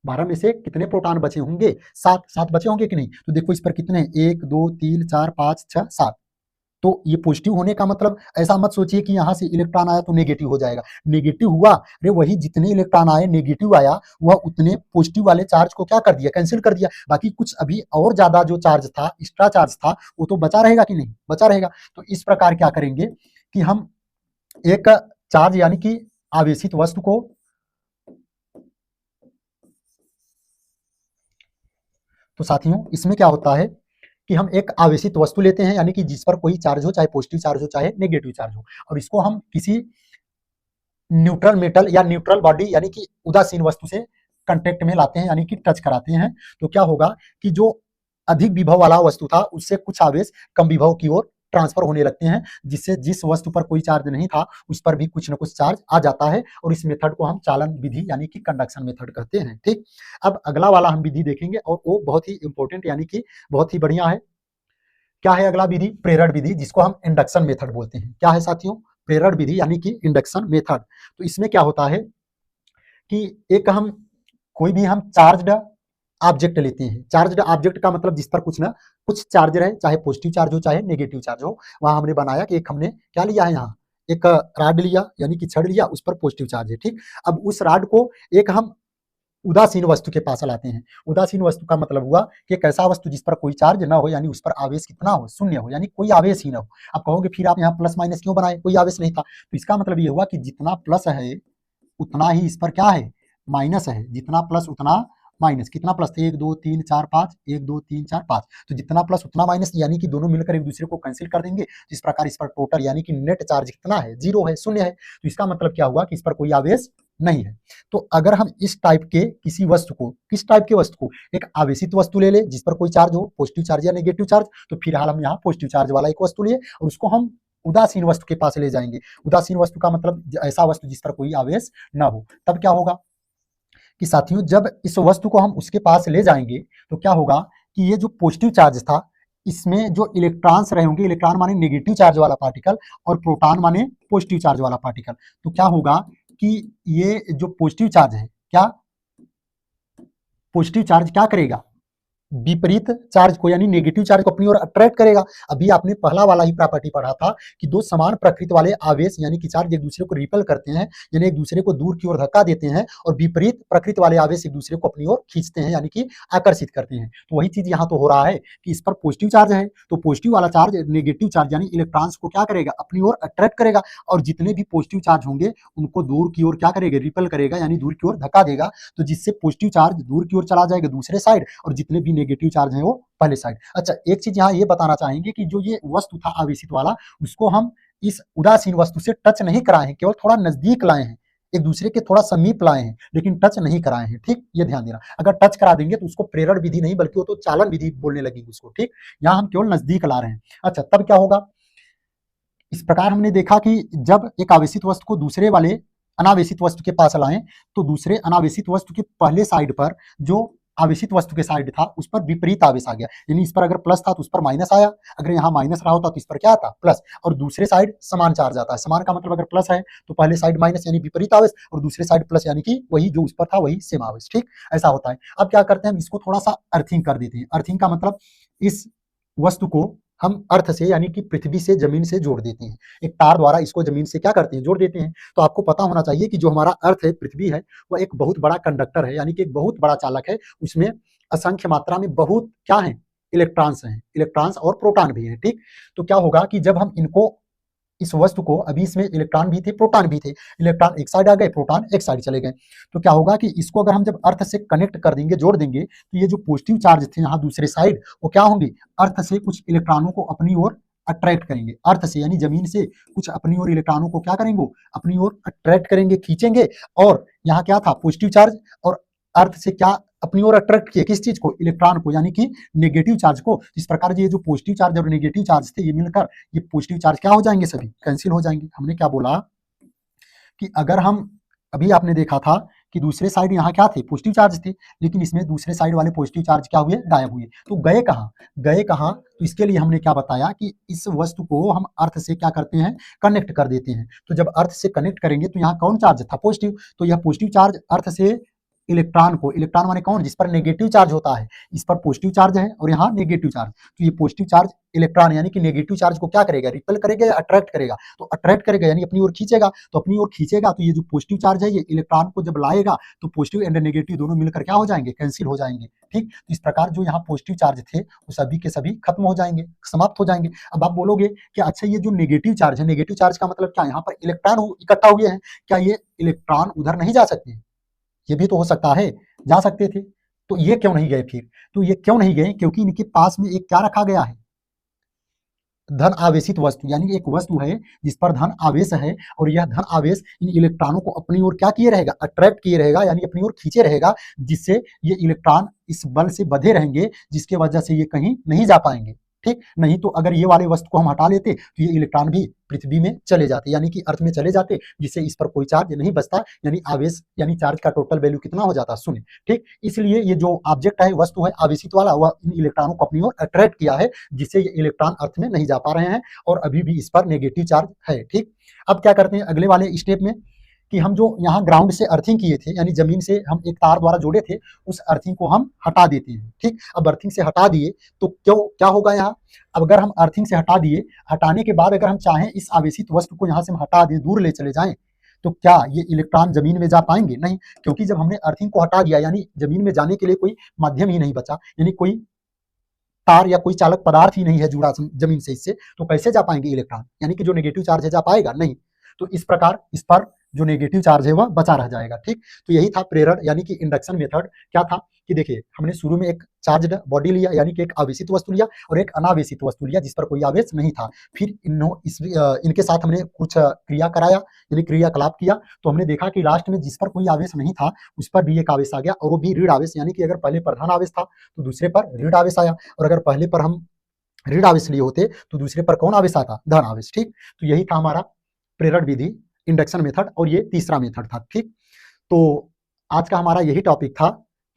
12 में से कितने प्रोटॉन बचे होंगे? 7। 7 बचे होंगे कि नहीं? तो देखो इस पर कितने? 1 2 3 4 5 6 7। तो ये पॉजिटिव होने का मतलब ऐसा मत सोचिए कि यहाँ से इलेक्ट्रॉन आया तो नेगेटिव हो जाएगा। नेगेटिव हुआ, अरे वही जितने इलेक्ट्रॉन आए नेगेटिव आया, वह उतने पॉजिटिव वाले चार्ज को क्या कर दिया? कैंसिल कर दिया। बाकी कुछ अभी और ज्यादा जो चार्ज था, एक्स्ट्रा चार्ज था, वो तो बचा रहेगा कि नहीं? बचा रहेगा। तो इस प्रकार क्या करेंगे कि हम एक चार्ज यानी कि आवेशित वस्तु को, तो साथियों इसमें क्या होता है कि हम एक आवेशित वस्तु लेते हैं, यानी कि जिस पर कोई चार्ज हो, चाहे पॉजिटिव चार्ज हो चाहे नेगेटिव चार्ज हो, और इसको हम किसी न्यूट्रल मेटल या न्यूट्रल बॉडी यानी कि उदासीन वस्तु से कांटेक्ट में लाते हैं, यानी कि टच कराते हैं। तो क्या होगा कि जो अधिक विभव वाला वस्तु था उससे कुछ आवेश कम विभव की ओर ट्रांसफर होने लगते हैं, जिससे जिस वस्तु पर कोई चार्ज नहीं था उस पर भी कुछ न कुछ चार्ज आ जाता है, और इस मेथड को हम चालन विधि यानी कि कंडक्शन मेथड कहते हैं। ठीक, अब अगला वाला हम विधि देखेंगे और वो बहुत ही इंपॉर्टेंट यानी कि बहुत ही बढ़िया है। क्या है अगला विधि? प्रेरण विधि, जिसको हम इंडक्शन मेथड बोलते हैं। क्या है साथियों? प्रेरण विधि यानी कि इंडक्शन मेथड। तो इसमें क्या होता है कि एक हम कोई भी हम चार्ज्ड ऑब्जेक्ट लेते हैं। चार्ज्ड ऑब्जेक्ट का मतलब जिस पर कुछ ना कुछ चार्ज रहे, चाहे पॉजिटिव चार्ज हो चाहे नेगेटिव चार्ज हो। वहां हमने बनाया कि एक हमने क्या लिया है, यहाँ एक रॉड लिया यानी कि छड़ लिया, उस पर पॉजिटिव चार्ज है। ठीक, अब उस रॉड को एक हम उदासीन वस्तु के पास लाते हैं। उदासीन वस्तु का मतलब हुआ कि एक ऐसा वस्तु जिस पर कोई चार्ज ना हो, यानी उस पर आवेश कितना हो, शून्य हो, यानी कोई आवेश ही ना हो। आप कहोगे फिर आप यहाँ प्लस माइनस क्यों बनाए, कोई आवेश नहीं था। तो इसका मतलब ये हुआ कि जितना प्लस है उतना ही इस पर क्या है, माइनस है। जितना प्लस उतना माइनस। कितना प्लस थे? 1 2 3 4 5, 1 2 3 4 5। तो जितना प्लस उतना माइनस, यानी कि दोनों मिलकर एक दूसरे को कैंसिल कर देंगे। इस प्रकार इस पर टोटल यानी कि नेट चार्ज कितना है, 0 है, शून्य है। तो इसका मतलब क्या हुआ कि इस पर कोई आवेश नहीं है। तो अगर हम इस टाइप के किसी वस्तु को, किस टाइप के वस्तु को, एक आवेशित वस्तु ले ले जिस पर कोई चार्ज हो, पॉजिटिव चार्ज या नेगेटिव चार्ज, तो फिलहाल हम यहाँ पॉजिटिव चार्ज वाला एक वस्तु लिए और उसको हम उदासीन वस्तु के पास ले जाएंगे। उदासीन वस्तु का मतलब ऐसा वस्तु जिस पर कोई आवेश ना हो। तब क्या होगा कि साथियों जब इस वस्तु को हम उसके पास ले जाएंगे तो क्या होगा कि ये जो पॉजिटिव चार्ज था इसमें जो इलेक्ट्रॉन्स रहे होंगे, इलेक्ट्रॉन माने नेगेटिव चार्ज वाला पार्टिकल और प्रोटॉन माने पॉजिटिव चार्ज वाला पार्टिकल, तो क्या होगा कि ये जो पॉजिटिव चार्ज है, क्या पॉजिटिव चार्ज क्या करेगा, विपरीत चार्ज को यानी नेगेटिव चार्ज को अपनी ओर अट्रैक्ट करेगा। अभी आपने पहला वाला ही प्रॉपर्टी पढ़ा था कि दो समान प्रकृति वाले आवेश यानी कि चार्ज एक दूसरे को रिपेल करते हैं, यानी एक दूसरे को दूर की ओर धक्का देते हैं, और विपरीत प्रकृति वाले आवेश एक दूसरे को अपनी ओर खींचते हैं यानी कि आकर्षित करते हैं। तो वही चीज यहाँ तो हो रहा है कि इस पर पॉजिटिव चार्ज है, तो पॉजिटिव वाला चार्ज नेगेटिव चार्ज यानी इलेक्ट्रॉन्स को क्या करेगा, अपनी ओर अट्रैक्ट करेगा, और जितने भी पॉजिटिव चार्ज होंगे उनको दूर की ओर क्या करेगा, रिपेल करेगा यानी दूर की ओर धक्का देगा। तो जिससे पॉजिटिव चार्ज दूर की ओर चला जाएगा दूसरे साइड, और जितने भी नेगेटिव चार्ज है वो पहले साइड। अच्छा, एक चीज यहाँ ये बताना चाहेंगे कि जो ये वस्तु था आवेशित वाला, उसको हम इस उदासीन वस्तु से टच नहीं कराए हैं, केवल थोड़ा नजदीक लाए हैं, एक दूसरे के थोड़ा समीप लाए हैं, लेकिन टच नहीं कराए हैं। ठीक, ये ध्यान देना। अगर टच करा देंगे तो उसको प्रेरण विधि नहीं बल्कि वो तो चालन विधि बोलने लगेगी उसको। ठीक, यहाँ हम केवल नजदीक ला रहे हैं। अच्छा, तब क्या होगा, इस प्रकार हमने देखा कि जब एक आवेशित वस्तु को दूसरे वाले अनावेशित वस्तु के पास लाएं तो दूसरे अनावेशित वस्तु के पहले साइड पर जो आवेशित वस्तु के साइड था उस पर विपरीत आवेश आ गया, यानी इस पर अगर प्लस था तो उस पर माइनस आया, अगर यहाँ माइनस रहा होता तो इस पर क्या आता, प्लस, और दूसरे साइड समान चार्ज आता है। समान का मतलब अगर प्लस है तो पहले साइड माइनस यानी विपरीत आवेश, और दूसरे साइड प्लस यानी कि वही जो उस पर था वही सेम आवेश। ठीक, ऐसा होता है। अब क्या करते हैं, हम इसको थोड़ा सा अर्थिंग कर देते हैं। अर्थिंग का मतलब इस वस्तु को हम अर्थ से यानी कि पृथ्वी से जमीन से जोड़ देते हैं, एक तार द्वारा इसको जमीन से क्या करते हैं, जोड़ देते हैं। तो आपको पता होना चाहिए कि जो हमारा अर्थ है, पृथ्वी है, वह एक बहुत बड़ा कंडक्टर है, यानी कि एक बहुत बड़ा चालक है। उसमें असंख्य मात्रा में बहुत क्या है, इलेक्ट्रॉन्स हैं, इलेक्ट्रॉन्स और प्रोटॉन भी हैं। ठीक, तो क्या होगा कि जब हम इनको इस वस्तु को, अभी इसमें इलेक्ट्रॉन भी थे प्रोटॉन भी थे, इलेक्ट्रॉन एक साइड आ गए, प्रोटॉन एक साइड चले गए, तो क्या होगा कि इसको अगर हम जब अर्थ से कनेक्ट कर देंगे, जोड़ देंगे, तो ये जो पॉजिटिव चार्ज थे यहाँ दूसरे साइड, वो क्या होंगे, अर्थ से कुछ इलेक्ट्रॉनों को अपनी ओर अट्रैक्ट करेंगे। अर्थ से यानी जमीन से कुछ अपनी ओर इलेक्ट्रॉनों को क्या करेंगे, अपनी ओर अट्रैक्ट करेंगे, खींचेंगे। और यहाँ क्या था, पॉजिटिव चार्ज, और अर्थ से क्या अपनी ओर अट्रैक्ट किए, किस चीज को, इलेक्ट्रॉन को, यानी कि नेगेटिव चार्ज को। इस प्रकार ये जो पॉजिटिव चार्ज और नेगेटिव चार्ज थे ये मिलकर ये पॉजिटिव चार्ज क्या हो जाएंगे, सभी कैंसिल हो जाएंगे। हमने क्या बोला कि अगर हम, अभी आपने देखा था कि दूसरे साइड यहाँ क्या थे, पॉजिटिव चार्ज थे, लेकिन इसमें दूसरे साइड वाले पॉजिटिव चार्ज क्या हुए, गायब हुए। तो गए कहाँ, गए कहाँ, तो इसके लिए हमने क्या बताया कि इस वस्तु को हम अर्थ से क्या करते हैं, कनेक्ट कर देते हैं। तो जब अर्थ से कनेक्ट करेंगे तो यहाँ कौन चार्ज था, पॉजिटिव, तो यह पॉजिटिव चार्ज अर्थ से इलेक्ट्रॉन को, इलेक्ट्रॉन माने कौन, जिस पर नेगेटिव चार्ज होता है, इस पर पॉजिटिव चार्ज है और यहाँ नेगेटिव चार्ज, तो ये पॉजिटिव चार्ज इलेक्ट्रॉन यानी कि नेगेटिव चार्ज को क्या करेगा, रिपेल करेगा या अट्रैक्ट करेगा, तो अट्रैक्ट करेगा यानी अपनी ओर खींचेगा। तो अपनी ओर खींचेगा तो ये जो पॉजिटिव चार्ज है ये इलेक्ट्रॉन को जब लाएगा तो पॉजिटिव एंड नेगेटिव दोनों मिलकर क्या हो जाएंगे, कैंसिल हो जाएंगे। ठीक, तो इस प्रकार जो यहाँ पॉजिटिव चार्ज थे वो सभी के सभी खत्म हो जाएंगे, समाप्त हो जाएंगे। अब आप बोलोगे कि अच्छा ये जो नेगेटिव चार्ज है, नेगेटिव चार्ज का मतलब क्या, यहाँ पर इलेक्ट्रॉन इकट्ठा हुए हैं, क्या ये इलेक्ट्रॉन उधर नहीं जा सकते, ये भी तो हो सकता है, जा सकते थे, तो ये क्यों नहीं गए फिर, तो ये क्यों नहीं गए, क्योंकि इनके पास में एक क्या रखा गया है, धन आवेशित वस्तु, यानी एक वस्तु है जिस पर धन आवेश है और यह धन आवेश इन इलेक्ट्रॉनों को अपनी ओर क्या किए रहेगा, अट्रैक्ट किए रहेगा, यानी अपनी ओर खींचे रहेगा, जिससे ये इलेक्ट्रॉन इस बल से बंधे रहेंगे, जिसके वजह से ये कहीं नहीं जा पाएंगे। ठीक, नहीं तो अगर ये वाले वस्तु को हम हटा लेते तो ये इलेक्ट्रॉन भी पृथ्वी में चले जाते, यानी कि अर्थ में चले जाते, जिससे इस पर कोई चार्ज नहीं बचता, यानी आवेश यानी चार्ज का टोटल वैल्यू कितना हो जाता, 0। ठीक, इसलिए ये जो ऑब्जेक्ट है, वस्तु है आवेशित वाला, वह इन इलेक्ट्रॉनों को अपनी ओर अट्रैक्ट किया है, जिससे ये इलेक्ट्रॉन अर्थ में नहीं जा पा रहे हैं और अभी भी इस पर नेगेटिव चार्ज है। ठीक, अब क्या करते हैं अगले वाले स्टेप में कि हम जो यहाँ ग्राउंड से अर्थिंग किए थे, यानी जमीन से हम एक तार द्वारा जोड़े थे, उस अर्थिंग को हम हटा देते हैं। ठीक, अब अर्थिंग से हटा दिए तो क्या होगा यहाँ, अब अगर हम अर्थिंग से हटा दिए, हटाने के बाद अगर हम चाहें इस आवेशित वस्तु को यहाँ से हम हटा दें, दूर ले चले जाएं, तो क्या ये इलेक्ट्रॉन जमीन में जा पाएंगे? नहीं, क्योंकि जब हमने अर्थिंग को हटा दिया, यानी जमीन में जाने के लिए कोई माध्यम ही नहीं बचा, यानी कोई तार या कोई चालक पदार्थ ही नहीं है जुड़ा जमीन से इससे, तो कैसे जा पाएंगे इलेक्ट्रॉन, यानी कि जो नेगेटिव चार्ज है जा पाएगा नहीं। तो इस प्रकार इस पर जो नेगेटिव चार्ज है वह बचा रह जाएगा। ठीक, तो यही था प्रेरण यानी कि इंडक्शन मेथड। क्या था कि देखिए हमने शुरू में एक चार्ज्ड बॉडी लिया, यानी कि एक आवेशित वस्तु लिया और एक अनावेशित वस्तु लिया जिस पर कोई आवेश नहीं था, फिर इनके साथ हमने कुछ क्रिया कराया, यानी क्रियाकलाप किया, तो हमने देखा कि लास्ट में जिस पर कोई आवेश नहीं था उस पर भी एक आवेश आ गया, और वो भी ऋण आवेश, यानी कि अगर पहले पर धन आवेश था तो दूसरे पर ऋण आवेश आया, और अगर पहले पर हम ऋण आवेश लिए होते तो दूसरे पर कौन आवेश आता, धन आवेश। ठीक, तो यही था हमारा प्रेरण विधि, इंडक्शन मेथड, और ये तीसरा मेथड था। ठीक, तो आज का हमारा यही टॉपिक था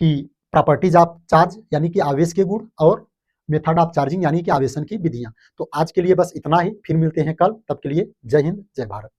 कि प्रॉपर्टीज ऑफ चार्ज, यानी कि आवेश के गुण, और मेथड ऑफ चार्जिंग, यानी कि आवेशन की विधियां। तो आज के लिए बस इतना ही, फिर मिलते हैं कल, तब के लिए जय हिंद जय भारत।